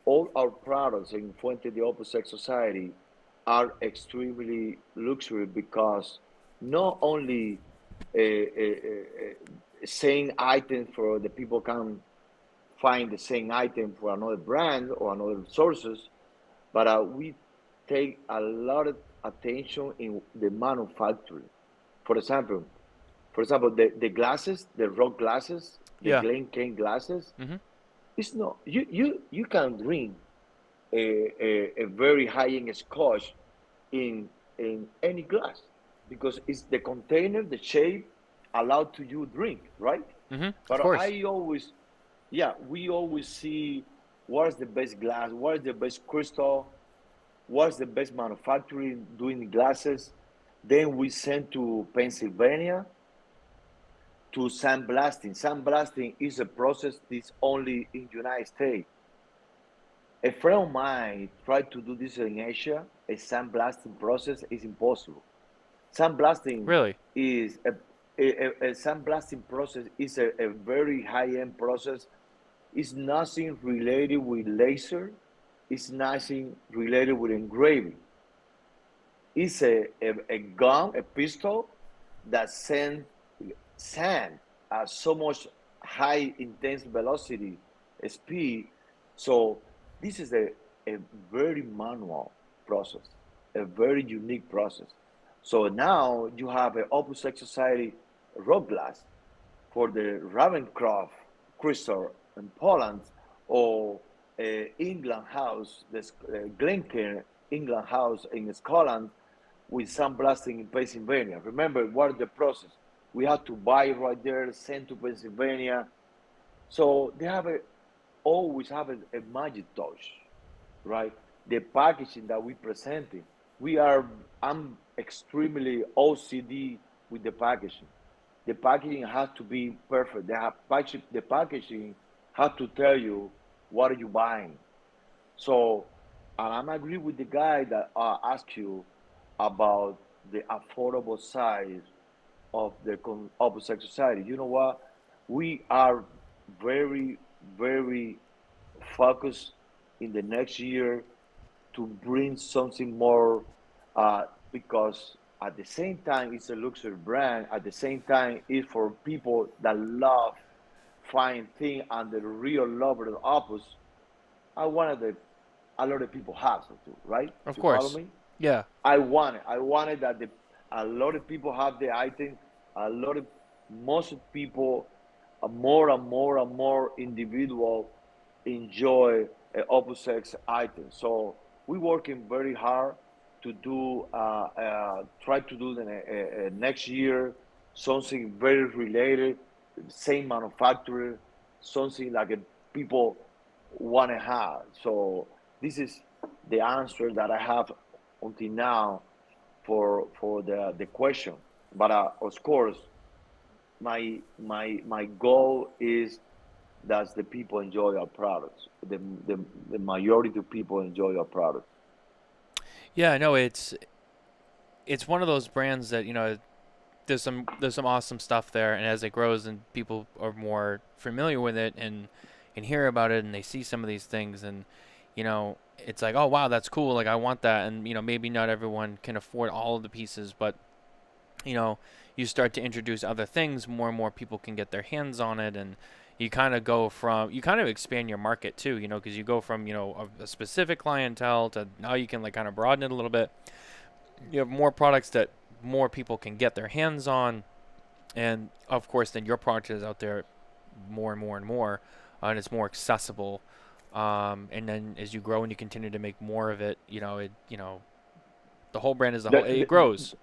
All our products in Fuente de Opus X Society are extremely luxury because not only same item for the people can find the same item for another brand or another sources, but we take a lot of attention in the manufacturing. For example, the glasses, the rock glasses, the Yeah. Glen glasses, Mhm. it's not you can drink a very high end scotch in any glass because it's the container, the shape allowed to you drink, right? Mhm. Of But course. I always, yeah, we always see what's the best glass, what's the best crystal, what's the best manufacturing doing glasses. Then we send to Pennsylvania to sandblasting. Sandblasting is a process that's only in the United States. A friend of mine tried to do this in Asia. A sandblasting process is impossible. Sandblasting Really. is a sandblasting process is a very high-end process. It's nothing related with laser. It's nothing related with engraving. It's a gun, a pistol that sends sand at so much high intense velocity, speed. So this is a very manual process, a very unique process. So now you have an Opus X Society rock glass for the Ravencroft crystal in Poland or England House, the Glencairn England House in Scotland with sandblasting in Pennsylvania. Remember what the process? We had to buy right there, send to Pennsylvania. So they have always have a magic touch, right? The packaging that we presenting, I'm extremely OCD with the packaging. The packaging has to be perfect. The packaging has to tell you what are you buying. So, and I'm agree with the guy that asked you about the affordable size of the Opus X Society. You know what? We are very, very focused in the next year to bring something more because at the same time it's a luxury brand. At the same time, it's for people that love fine thing and the real lover of Opus. I wanted the a lot of people have it too, right? Of You follow course. me? Yeah. I wanted that a lot of people have the item. A lot of most people, more and more and more individual enjoy Opus X items. So we're working very hard to do try to do the next year something very related, same manufacturer, something like people want to have. So this is the answer that I have until now for the question. But of course, my goal is that the people enjoy our products. The majority of people enjoy our products. Yeah. No. It's one of those brands that there's some awesome stuff there, and as it grows and people are more familiar with it and hear about it and they see some of these things and it's like, oh wow, that's cool, like I want that. And maybe not everyone can afford all of the pieces, but you know you start to introduce other things, more and more people can get their hands on it, and you kind of expand your market too, because you go from a specific clientele to now you can like kind of broaden it a little bit. You have more products that more people can get their hands on, and of course then your product is out there more and more and more. and it's more accessible. And then as you grow and you continue to make more of it, the whole brand as a whole, it grows.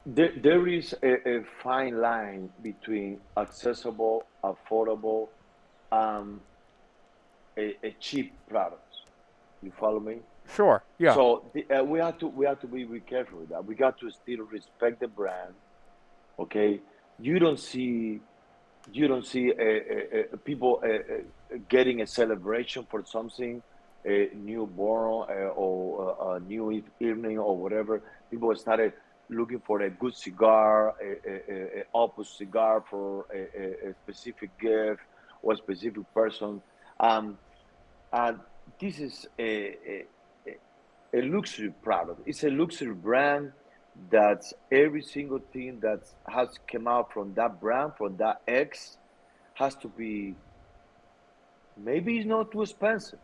There is a fine line between accessible, affordable, um, a cheap product. You follow me? Sure. Yeah. So we have to be very careful with that. We got to still respect the brand. Okay, you don't see people getting a celebration for something, a newborn or a new evening or whatever. People started looking for a good cigar, a Opus cigar for a specific gift or a specific person. Um, and this is a luxury product. It's a luxury brand that every single thing that has come out from that brand, from that X, has to be, maybe it's not too expensive,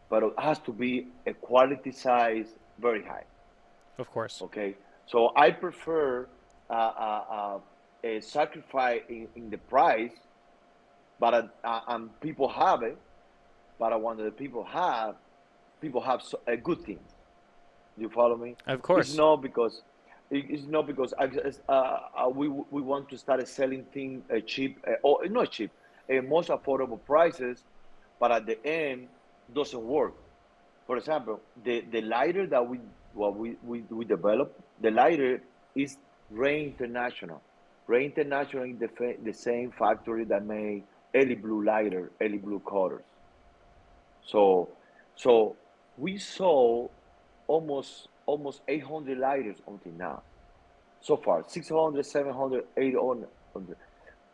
but it has to be a quality size very high. Of course. Okay, so I prefer a sacrifice in the price, but people have it. But when the people have a good thing. You follow me? Of It's course. not because we want to start selling things cheap or not cheap, most affordable prices, but at the end doesn't work. For example, the lighter that we developed, the lighter is Ray International. Ray International is the same factory that made Ellie Blue lighter, Ellie Blue colors. So so we sold almost 800 lighters until now. So far, 600, 700, 800.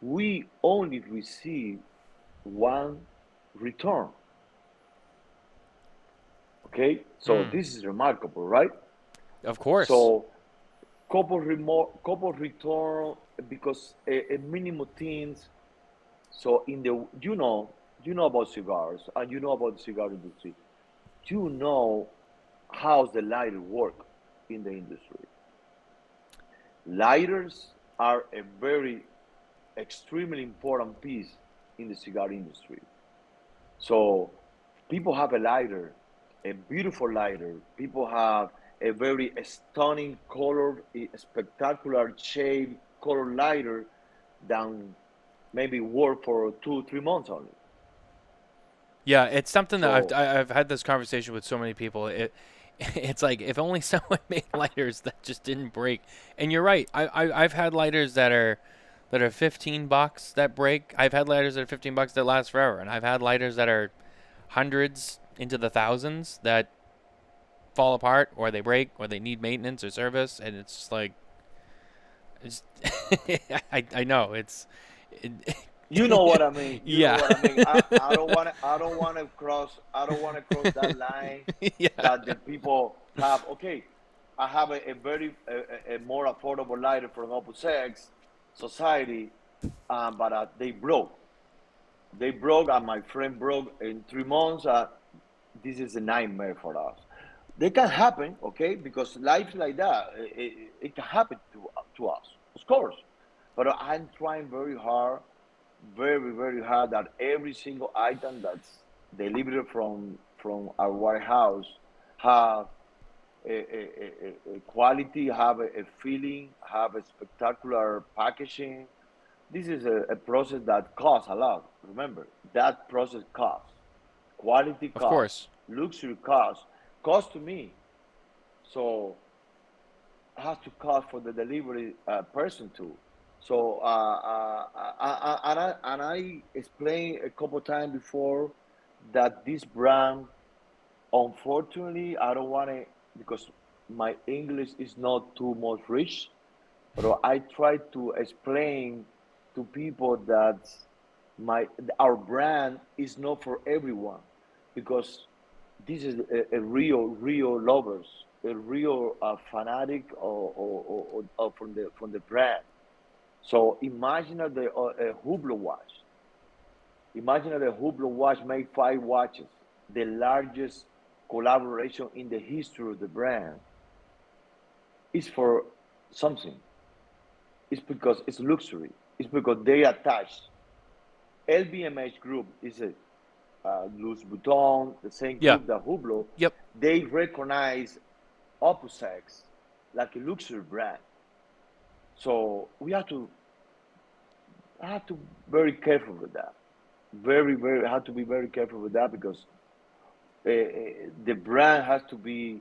We only received one return. Okay, so Mm. this is remarkable, right? Of course. So couple return because a minimum things. So you know about cigars and you know about the cigar industry. You know how the lighter work in the industry. Lighters are a very extremely important piece in the cigar industry. So people have a lighter, a beautiful lighter. People have a very stunning color, spectacular shade color lighter than maybe work for 2 3 months only. Yeah, it's something that So I've had this conversation with so many people. It's like if only someone made lighters that just didn't break. And you're right. I've had lighters that are $15 that break. I've had lighters that are $15 that last forever, and I've had lighters that are hundreds into the thousands that fall apart or they break or they need maintenance or service, and it's just like it's I know it, you know what I mean. You know yeah. what I mean. I don't want to cross that line Yeah. that the people have. Okay, I have a very a more affordable lighter from Opus X Society, but they broke. They broke, and my friend broke in 3 months. This is a nightmare for us. They can happen, okay, because life like that, it can happen to us, of course. But I'm trying very hard that every single item that's delivered from our warehouse have a quality, have a feeling, have a spectacular packaging. This is a process that costs a lot. Remember, that process costs. Quality Of costs. course. Luxury costs. Cost to me. So has to cost for the delivery person too. So and I explained a couple times before that this brand, unfortunately, I don't want to because my English is not too much rich, but I try to explain to people that my our brand is not for everyone because this is a real lovers, a real fanatic or from the brand. So imagine the a Hublot watch. Imagine that the Hublot watch made 5 watches, the largest collaboration in the history of the brand. Is for something. It's because it's luxury. It's because they attach. LVMH group is a Louis Vuitton, the same Yeah. group that Hublot. Yep. They recognize Opus X like a luxury brand. So we have to very careful with that. Very have to be very careful with that because the brand has to be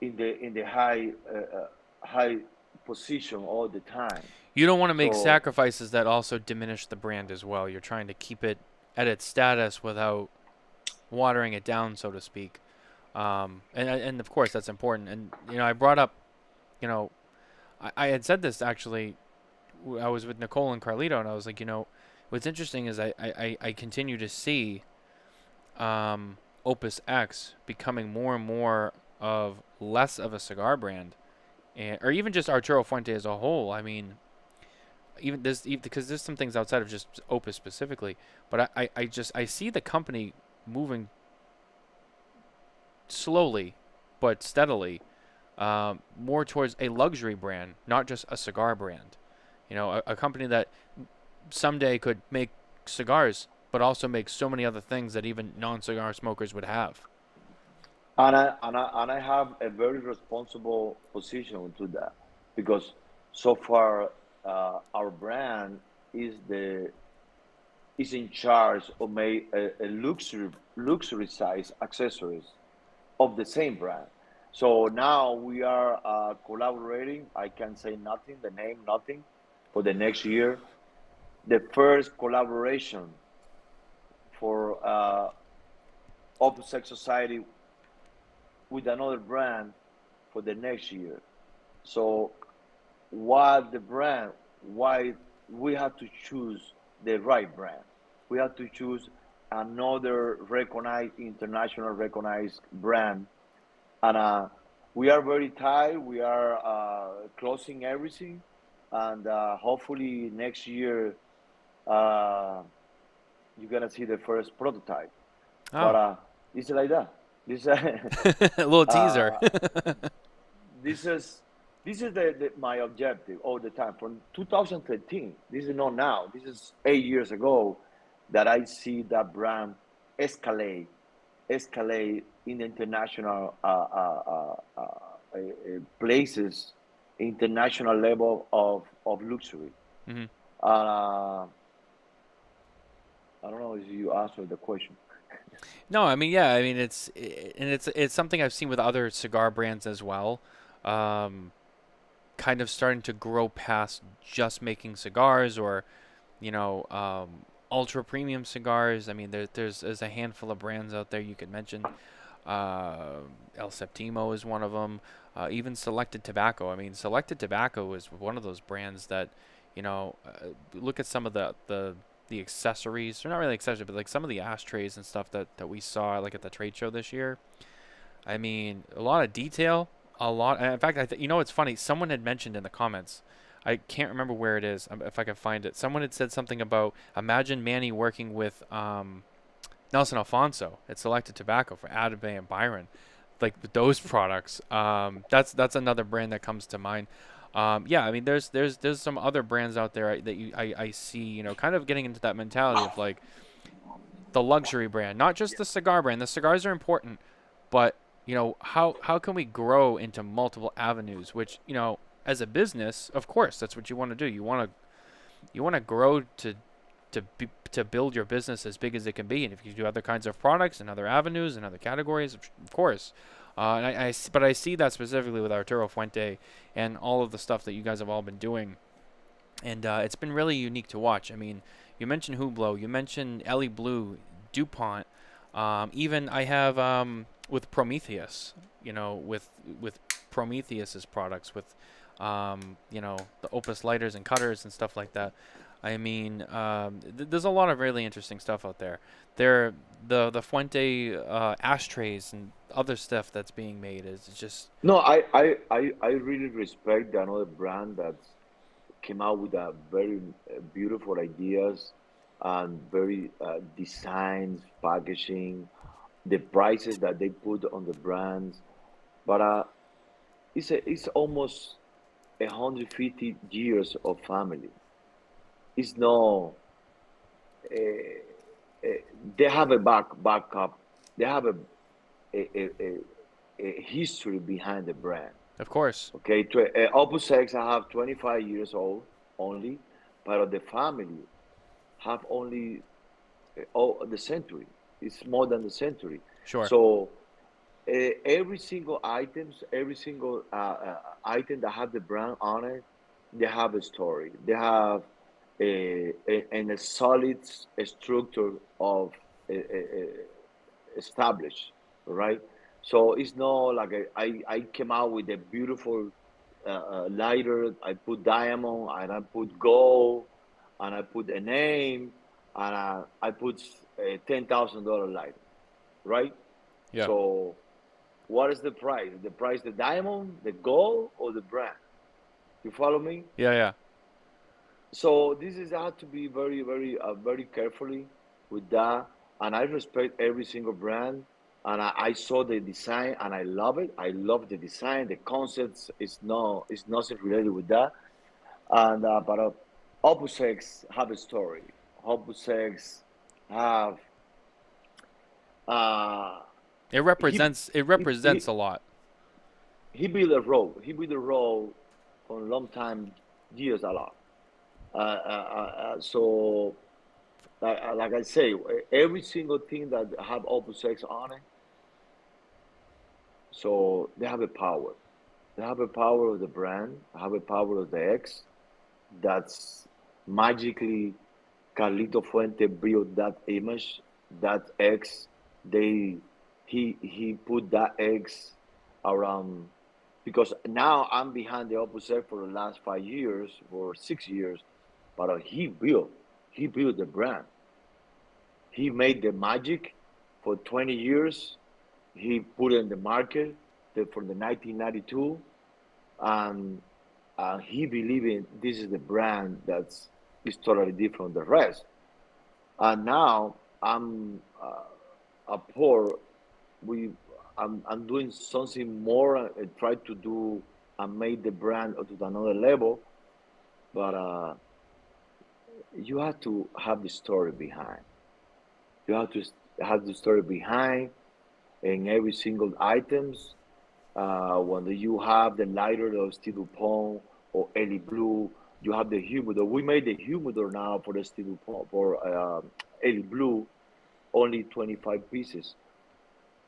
in the high position all the time. You don't want to make So sacrifices that also diminish the brand as well. You're trying to keep it at its status without watering it down, so to speak. And of course that's important. And I brought up, you know, I had said this actually. I was with Nicole and Carlito, and I was like, what's interesting is I continue to see Opus X becoming more and more of less of a cigar brand, or even just Arturo Fuente as a whole. I mean, even this, because there's some things outside of just Opus specifically, but I see the company moving slowly but steadily more towards a luxury brand, not just a cigar brand. A company that someday could make cigars, but also make so many other things that even non-cigar smokers would have. and I have a very responsible position to that because so far our brand is the is in charge of make a luxury size accessories of the same brand. So now we are collaborating. I can say nothing, the name nothing, for the next year. The first collaboration for Opus X Society with another brand for the next year. So what the brand, why we have to choose the right brand. We have to choose another recognized, international recognized brand. And we are very tight. We are closing everything. And hopefully next year, uh, you're going to see the first prototype. But Oh, it's like that. This, a little teaser. uh, this is my objective all the time from 2013. This is not now. This is 8 years ago that I see that brand escalate, escalate in the international places, international level of luxury. hmm Uh, I don't know if you answered the question. No, I mean, yeah, I mean it's something I've seen with other cigar brands as well. Um, Kind of starting to grow past just making cigars or ultra premium cigars. I mean, there's a handful of brands out there you could mention. El Septimo is one of them. Even Selected Tobacco. I mean, Selected Tobacco is one of those brands that, look at some of the accessories. They're not really accessories, but like some of the ashtrays and stuff that we saw like at the trade show this year. I mean, a lot of detail, a lot. In fact, it's funny. Someone had mentioned in the comments. I can't remember where it is. If I can find it, someone had said something about imagine Manny working with Nelson Alfonso at Selected Tobacco for Atabay and Byron, like with those products. That's another brand that comes to mind. Yeah, I mean, there's some other brands out there I see, kind of getting into that mentality of like the luxury brand, not just the cigar brand. The cigars are important, but how can we grow into multiple avenues? Which as a business, of course, that's what you want to do. You want to grow to build your business as big as it can be, and if you do other kinds of products and other avenues and other categories, of course. But I see that specifically with Arturo Fuente and all of the stuff that you guys have all been doing, and it's been really unique to watch. I mean, you mentioned Hublot, you mentioned Ellie Blue, DuPont, even I have with Prometheus, with Prometheus's products, with the Opus lighters and cutters and stuff like that. I mean, there's a lot of really interesting stuff out there. The Fuente ashtrays and other stuff that's being made is just No, I really respect another brand that came out with a very beautiful ideas and very designs, packaging, the prices that they put on the brands. But it's almost 150 years of family. It's no they have a backup. They have a history behind the brand. Of course. Okay, Opus X I have 25 years old only, but the family have only the century. It's more than the century. Sure. So every single every single item that have the brand on it, they have a story. They have a solid structure of established, right? So it's not like I came out with a beautiful lighter. I put diamond and I put gold and I put a name and I put a $10,000 lighter, right? Yeah. So what is the price? The price, the diamond, the gold, or the brand? You follow me? Yeah. Yeah. So this is I have to be very carefully with that, and I respect every single brand. And I saw the design, and I love it. I love the design, the concepts. It's nothing related with that. And but Opus X have a story. Opus X have uh, he It he represents he a lot. he built a road. He built a road for a long time, years a lot. So like I say, every single thing that have Opus X on it, so they have a power. They have a power of the brand, have a power of the X. That's magically Carlito Fuente built that image, that X. They he put that X around because now I'm behind the Opus X for the last 5 years, for 6 years, but he built the brand. He made the magic for 20 years. He put it in the market for the 1992, and he believed in this is the brand that's is totally different from the rest. And now I'm a poor. We I'm doing something more and try to do and make the brand to another level. But you have to have the story behind. You have to have the story behind in every single items. When you have the lighter of Steve Dupont or Ellie Blue, you have the humidor. We made the humidor now for the Steve Dupont for Ellie Blue, only 25 pieces.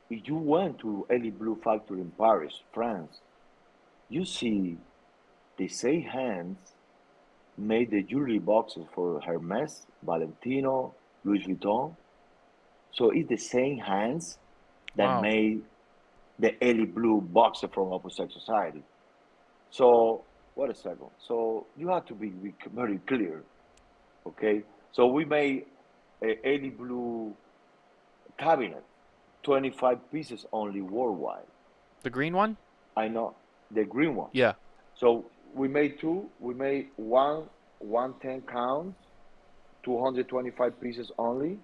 If you went to Ellie Blue factory in Paris, France, you see the same hands made the jewelry boxes for Hermes, Valentino, Louis Vuitton. So it's the same hands that Wow. made the Ellie Blue boxer from Opus X Society. So, wait a second. So, you have to be very clear, okay? So, we made a Ellie Blue cabinet, 25 pieces only worldwide. The green one? I know the green one. Yeah. So, we made two. We made one 110 counts, 225 pieces only,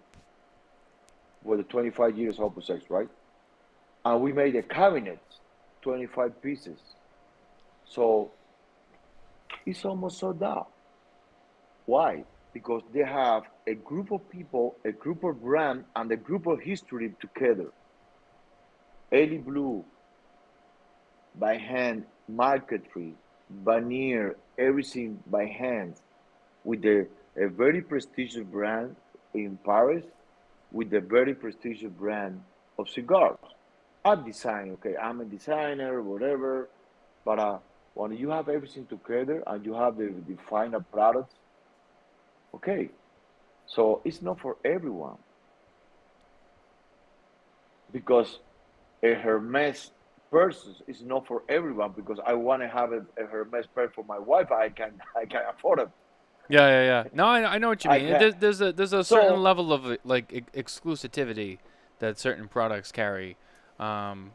with the 25 years Opus X, right? And we made a cabinet, 25 pieces. So it's almost sold out. Why? Because they have a group of people, a group of brand, and a group of history together. Ellie Blue, by hand, marquetry, veneer, everything by hand, with a very prestigious brand in Paris, with a very prestigious brand of cigars. I'm design, okay, I'm a designer, whatever, but when you have everything together and you have the final products, okay, so it's not for everyone because a Hermes purse is not for everyone because I want to have a Hermes purse for my wife. I can afford it. Yeah, yeah, yeah. No, I know what you I mean. can. There's a certain So level of like exclusivity that certain products carry, and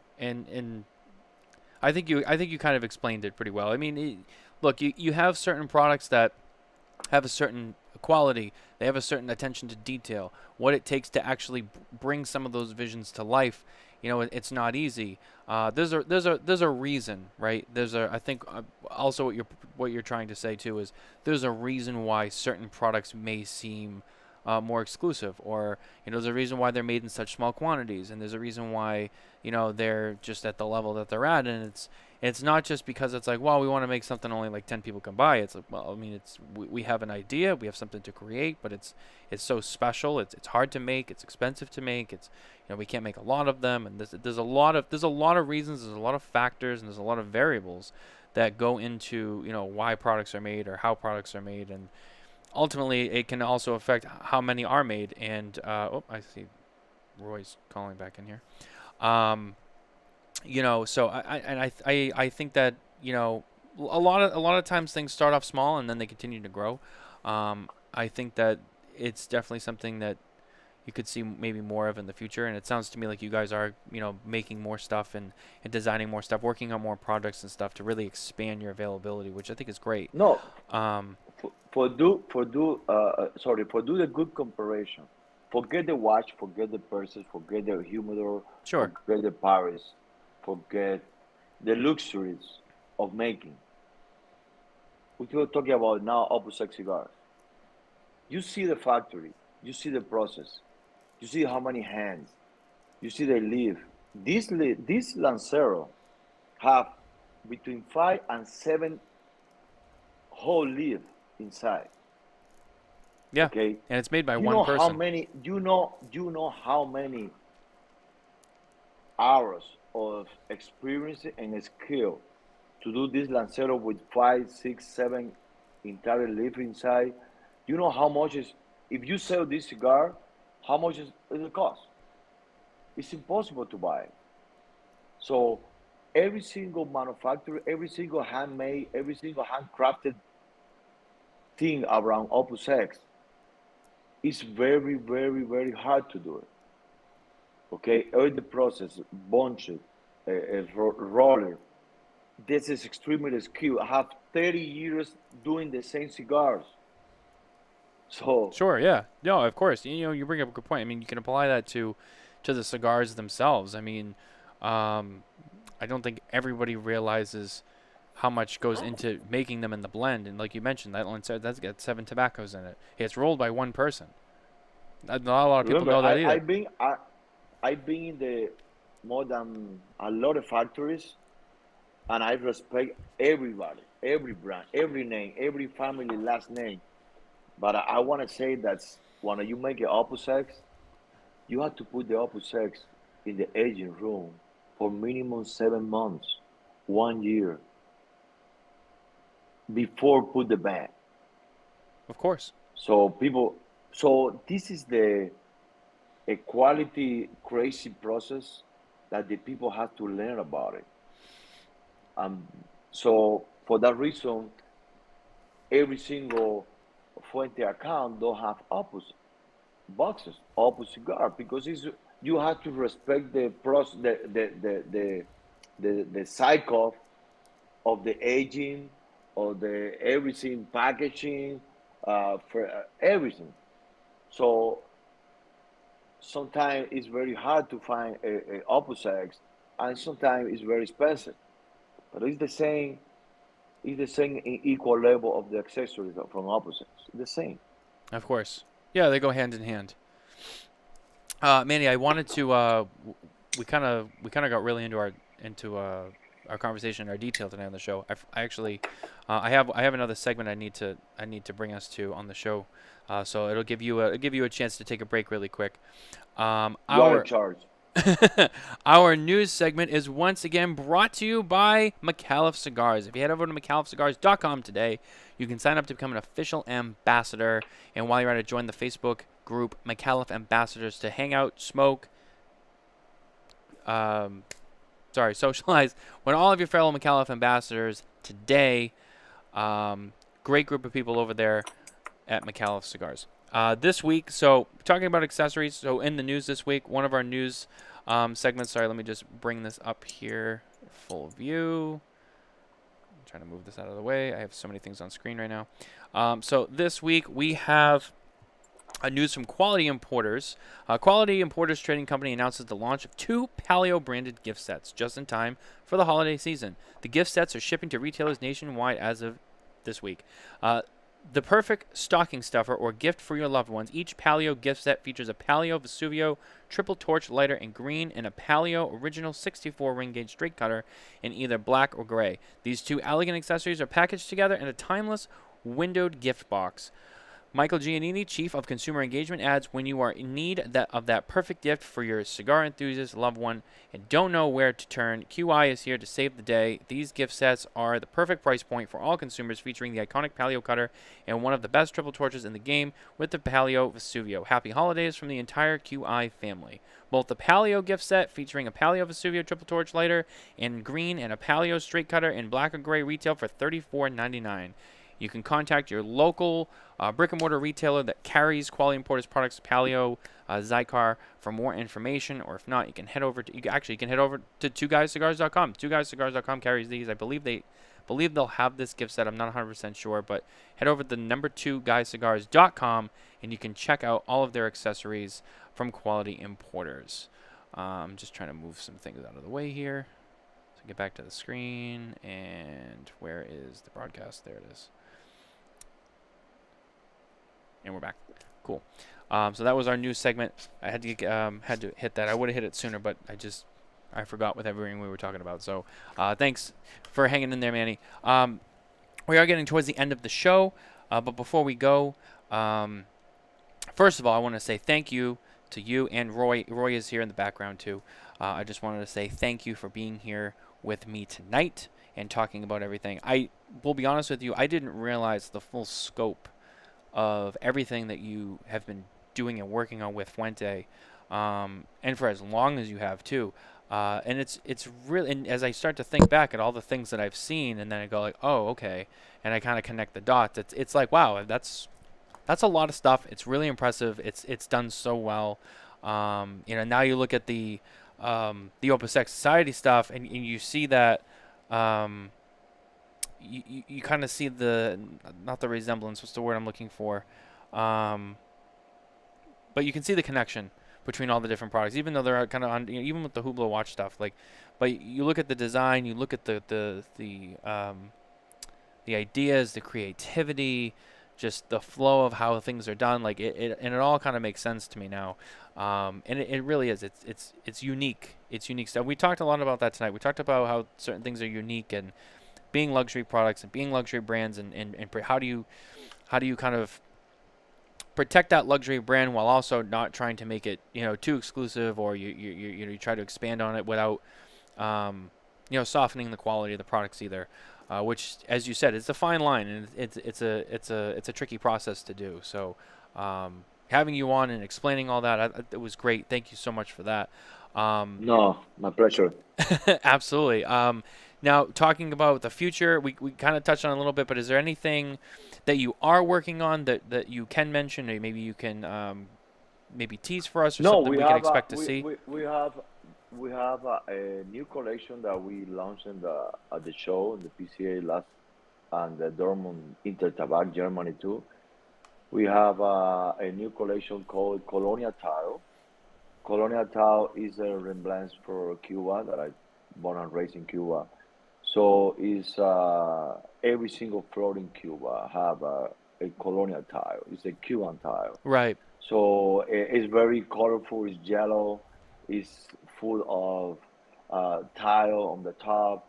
I think you kind of explained it pretty well. I mean, look, you have certain products that have a certain quality. They have a certain attention to detail. What it takes to actually bring some of those visions to life, it's not easy. There's a reason, right? I think also what you're trying to say too is there's a reason why certain products may seem more exclusive, or there's a reason why they're made in such small quantities, and there's a reason why they're just at the level that they're at, and it's not just because it's like, well, we want to make something only like 10 people can buy. It's like, well, I mean, we have an idea, we have something to create, but it's so special. It's hard to make. It's expensive to make. It's we can't make a lot of them, and there's a lot of reasons, there's a lot of factors, and there's a lot of variables that go into why products are made or how products are made, and ultimately it can also affect how many are made. And I see Roy's calling back in here. So I think that a lot of times things start off small and then they continue to grow. I think that it's definitely something that you could see maybe more of in the future, and it sounds to me like you guys are making more stuff and designing more stuff, working on more projects and stuff to really expand your availability, which I think is great. No, for do the good comparison. Forget the watch, forget the purses, forget the humidor, Sure. forget the Paris, forget the luxuries of making. We're talking about now Opus X cigars. You see the factory, you see the process, you see how many hands, you see the leaf. This Lancero have between 5 and 7 whole leaf inside. Yeah. Okay. And it's made by You one know person. how many? You know how many hours of experience and skill to do this Lancero with 5, 6, 7 entire leaf inside. You know how much is, if you sell this cigar, how much is it cost? It's impossible to buy. So every single manufacturer, every single handmade, every single handcrafted thing around Opus X is very, very, very hard to do it. Okay, all the process, bunch it, roller. This is extremely skilled. I have 30 years doing the same cigars. So Sure, yeah. No, of course. You bring up a good point. I mean, you can apply that to the cigars themselves. I mean, I don't think everybody realizes how much goes into making them in the blend. And like you mentioned, that one said that's got 7 tobaccos in it. It's rolled by one person. Not a lot of people remember, know that either. I've been in the more than a lot of factories, and I respect everybody, every brand, every name, every family last name. But I want to say that when you make an Opus X, you have to put the Opus X in the aging room for minimum 7 months, 1 year, before put the bag. Of course. So this is a quality crazy process that the people have to learn about it. So for that reason, every single Fuente account don't have Opus boxes, Opus cigar, because you have to respect the process, the cycle of the aging, of the everything packaging, for everything. So sometimes it's very hard to find a Opus X, and sometimes it's very expensive. But it's the same. It's the same in equal level of the accessories from Opus X. The same. Of course. Yeah, they go hand in hand. Manny, I wanted to. We kind of got really into our conversation, our detail tonight on the show. I actually, I have another segment I need to bring us to on the show. So it'll give you a chance to take a break really quick. You're in charge. Our news segment is once again brought to you by Micallef Cigars. If you head over to MicallefCigars.com today, you can sign up to become an official ambassador. And while you're at it, join the Facebook group Micallef Ambassadors to hang out, smoke, socialize with all of your fellow Micallef ambassadors today. Great group of people over there at Micallef Cigars. This week, so talking about accessories, so in the news this week, one of our news segments, sorry, let me just bring this up here, full view. I'm trying to move this out of the way. I have so many things on screen right now. So this week we have news from Quality Importers. Quality Importers Trading Company announces the launch of 2 Palio branded gift sets just in time for the holiday season. The gift sets are shipping to retailers nationwide as of this week. The perfect stocking stuffer or gift for your loved ones. Each Palio gift set features a Palio Vesuvio triple torch lighter in green and a Palio original 64 ring gauge straight cutter in either black or gray. These two elegant accessories are packaged together in a timeless windowed gift box. Michael Giannini, Chief of Consumer Engagement, adds, when you are in need of that perfect gift for your cigar enthusiast loved one and don't know where to turn, QI is here to save the day. These gift sets are the perfect price point for all consumers, featuring the iconic Palio cutter and one of the best triple torches in the game with the Palio Vesuvio. Happy holidays from the entire QI family. Both the Palio gift set, featuring a Palio Vesuvio triple torch lighter in green and a Palio straight cutter in black or gray, retail for $34.99. You can contact your local brick-and-mortar retailer that carries quality importers products, Palio, Cigar, for more information. Or if not, you can head over to twoguyscigars.com. Twoguyscigars.com carries these. I believe they'll have this gift set. I'm not 100% sure, but head over to the number 2guyscigars.com and you can check out all of their accessories from quality importers. I'm just trying to move some things out of the way here. So get back to the screen, and where is the broadcast? There it is. And we're back. Cool. So that was our news segment. I had to hit that. I would have hit it sooner, but I forgot with everything we were talking about. So thanks for hanging in there, Manny. We are getting towards the end of the show, but before we go, first of all, I want to say thank you to you and Roy. Roy is here in the background too. I just wanted to say thank you for being here with me tonight and talking about everything. I will be honest with you, I didn't realize the full scope of everything that you have been doing and working on with Fuente, and for as long as you have too. And it's really, and as I start to think back at all the things that I've seen, and then I go like, oh, okay, and I kind of connect the dots. It's like, wow, that's a lot of stuff. It's really impressive. It's done so well. Now you look at the Opus X Society stuff, and you see that. You kind of see not the resemblance, what's the word I'm looking for? But you can see the connection between all the different products, even though they're kind of even with the Hublot watch stuff. But you look at the design, you look at the ideas, the creativity, just the flow of how things are done. And it all kind of makes sense to me now. And it really is. It's unique. It's unique stuff. We talked a lot about that tonight. We talked about how certain things are unique and being luxury products and being luxury brands, and how do you kind of protect that luxury brand while also not trying to make it too exclusive, or you try to expand on it without softening the quality of the products either, which, as you said, it's a fine line, and it's a tricky process to do. So having you on and explaining all that, it was great. Thank you so much for that. No, my pleasure. Absolutely. Now, talking about the future, we kind of touched on it a little bit, but is there anything that you are working on that you can mention, or maybe you can maybe tease for us, or something we can expect to see? We have a new collection that we launched at the show in the PCA last, and the Dortmund Intertabak Germany too. We have a new collection called Colonia Tao. Colonia Tao is a resemblance for Cuba, that I born and raised in Cuba. So is every single floor in Cuba have a colonial tile. It's a Cuban tile. Right. So it's very colorful. It's yellow. It's full of tile on the top.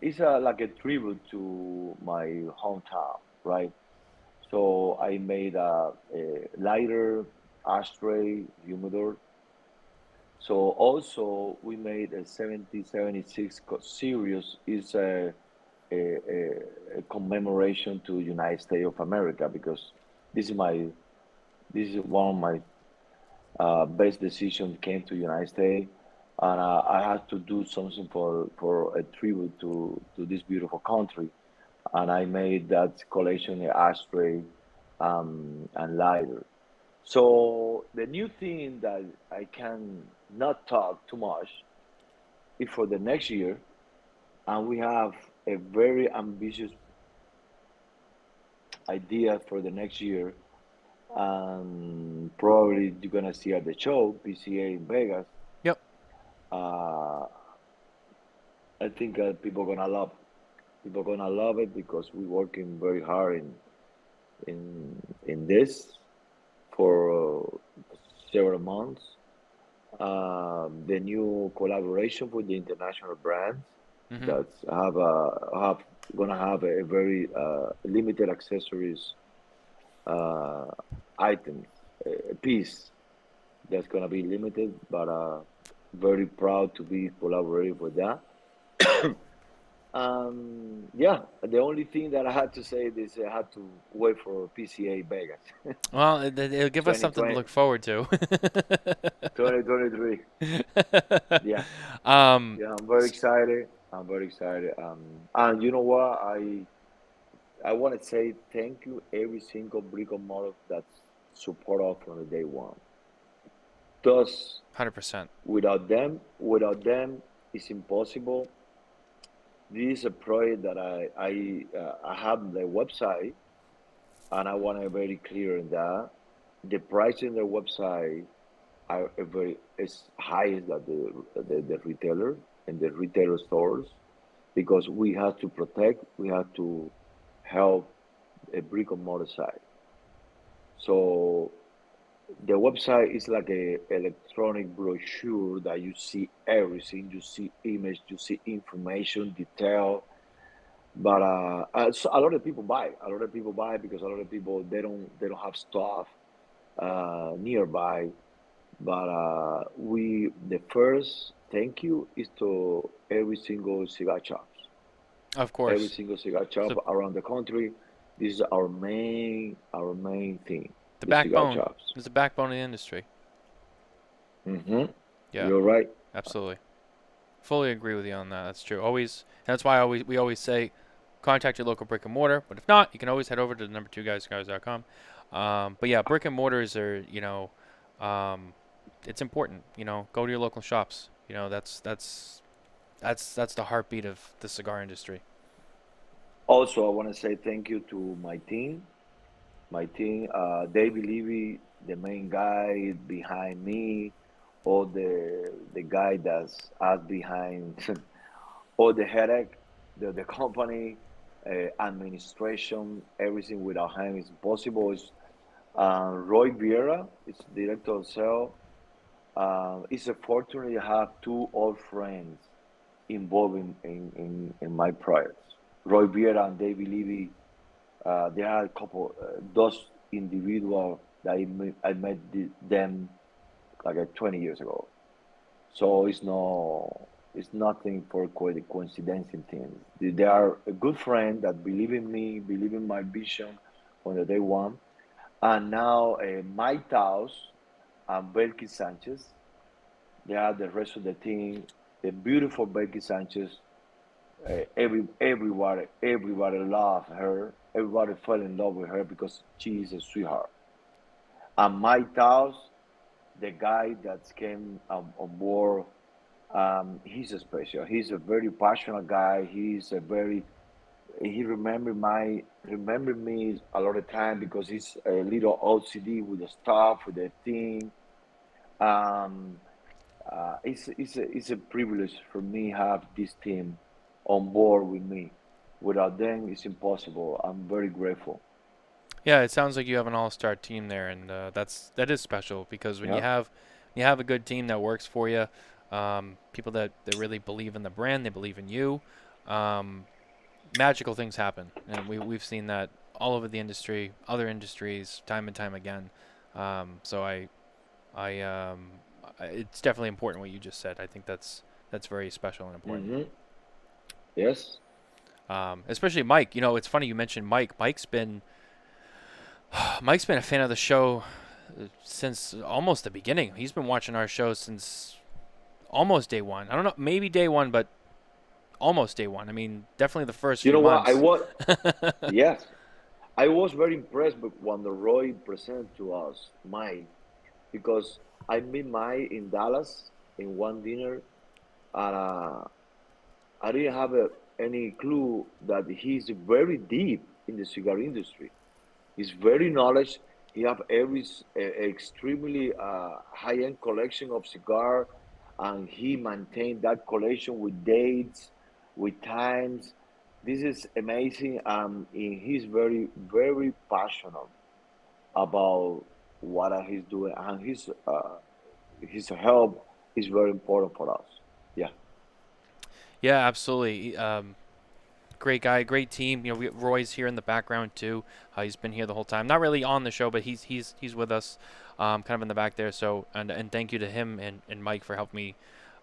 It's like a tribute to my hometown, right? So I made a lighter, ashtray, humidor. So also we made a 7076 series. Is a commemoration to United States of America, because this is one of my best decisions came to United States, and I had to do something for a tribute to this beautiful country, and I made that collection a ashtray and lighter. So the new thing that I can not talk too much is for the next year, and we have a very ambitious idea for the next year. Probably you're gonna see at the show PCA in Vegas. Yep. I think people gonna love it because we're working very hard in this for several months. The new collaboration with the international brands Mm-hmm. that's have gonna have a very limited accessories uh, items, a piece that's gonna be limited, but very proud to be collaborating with that. Yeah, the only thing that I had to say is I had to wait for PCA Vegas Well, it'll give us something to 2020, look forward to. 2023. Yeah, um, yeah, I'm very excited. I'm very excited. And you know what? I want to say thank you every single brick and mortar that's support us from the day one. Thus, 100%. without them, it's impossible. This is a project that I have on the website, and I want to be very clear in that the price in the website are very is higher than the retailer and the retailer stores because we have to protect, we have to help a brick and mortar side. So the website is like a electronic brochure that you see everything, you see image, you see information, detail. But so a lot of people buy. A lot of people buy because a lot of people they don't have stuff nearby. But we the first thank you is to every single cigar shops, Of every course. single cigar shop The around the country. This is our main thing, the the cigar backbone shops. is the backbone of the industry. Hmm. Yeah, You're right. absolutely. Fully agree with you on that. That's true. Always. That's why we always say, contact your local brick and mortar. But if not, you can always head over to the number two guys.com. But yeah, brick and mortars are um, it's important. Go to your local shops. That's the heartbeat of the cigar industry. Also, I want to say thank you to my team. My team, David Levy, the main guy behind me, all the guy that's us behind all the headache, the company, administration, everything without him is impossible. It's, Roy Vieira is director of sales. It's a fortune to have two old friends involved in my projects. Roy Vieira and David Levy, there are a couple, those individuals that I met them like 20 years ago. So it's nothing for coincidental things. They are a good friend that believe in me, believe in my vision on the day one. And now Mike Taos and Belkis Sanchez, they are the rest of the team. The beautiful Belkis Sanchez, everybody loved her. Everybody fell in love with her because she is a sweetheart. And Mike Taos, the guy that came on board, he's a special. He's a very passionate guy. He remember me a lot of time because he's a little OCD with the stuff with the thing. Um, it's a privilege for me have this team on board with me. Without them, it's impossible. I'm very grateful. Yeah, it sounds like you have an all-star team there, and that is special because when Yeah. you have a good team that works for you, people that really believe in the brand, they believe in you, um, magical things happen, and we've seen that all over the industry, other industries, time and time again. So it's definitely important what you just said. I think that's very special and important. Mm-hmm. Yes. Especially Mike. It's funny you mentioned Mike. Mike's been a fan of the show since almost the beginning. He's been watching our show since almost day one. I don't know, maybe day one, but almost day one. I mean, definitely the first You few know what? months. Yes, I was very impressed with when the Roy presented to us, Mike, because I met Mike in Dallas in one dinner, and I didn't have any clue that he's very deep in the cigar industry. He's very knowledge. He have extremely high-end collection of cigar, and he maintained that collection with dates, with times. this is amazing. He's very, very passionate about what he's doing, and his help is very important for us. Yeah. Yeah, absolutely. Great guy, great team. Roy's here in the background too. He's been here the whole time. Not really on the show, but he's with us, kind of in the back there. So and thank you to him and Mike for helping me,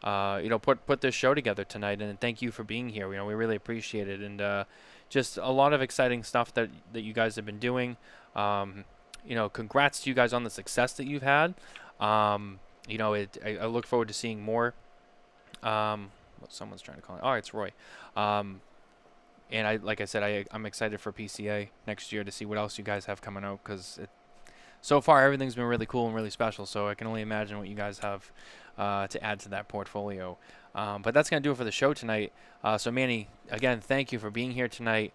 put this show together tonight. And thank you for being here. We really appreciate it. And just a lot of exciting stuff that you guys have been doing. Congrats to you guys on the success that you've had. I look forward to seeing more. Someone's trying to call it. Oh, it's Roy. And like I said, I'm excited for PCA next year to see what else you guys have coming out, because so far everything's been really cool and really special. So I can only imagine what you guys have to add to that portfolio. But that's going to do it for the show tonight. So Manny, again, thank you for being here tonight.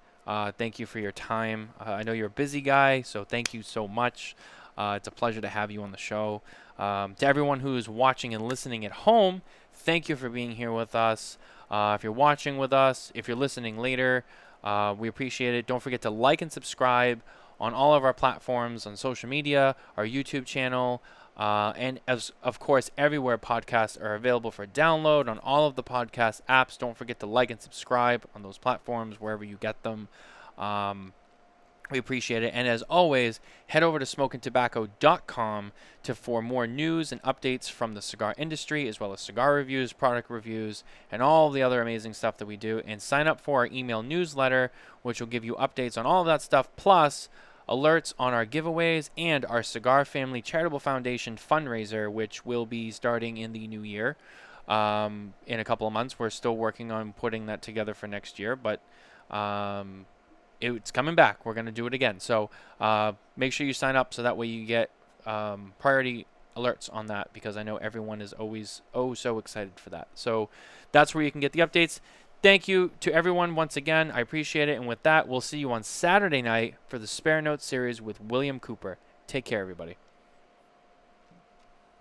Thank you for your time. I know you're a busy guy, so thank you so much. It's a pleasure to have you on the show. To everyone who is watching and listening at home, thank you for being here with us. If you're watching with us, if you're listening later, we appreciate it. Don't forget to like and subscribe on all of our platforms on social media, our YouTube channel, and as of course everywhere podcasts are available for download on all of the podcast apps. Don't forget to like and subscribe on those platforms wherever you get them. We appreciate it. And as always, head over to smokintabacco.com for more news and updates from the cigar industry, as well as cigar reviews, product reviews, and all the other amazing stuff that we do. And sign up for our email newsletter, which will give you updates on all of that stuff, plus alerts on our giveaways and our Cigar Family Charitable Foundation fundraiser, which will be starting in the new year. In a couple of months. We're still working on putting that together for next year, but it's coming back. We're going to do it again. So make sure you sign up so that way you get priority alerts on that, because I know everyone is always so excited for that. So that's where you can get the updates. Thank you to everyone once again. I appreciate it. And with that, we'll see you on Saturday night for the Spare Notes series with William Cooper. Take care, everybody.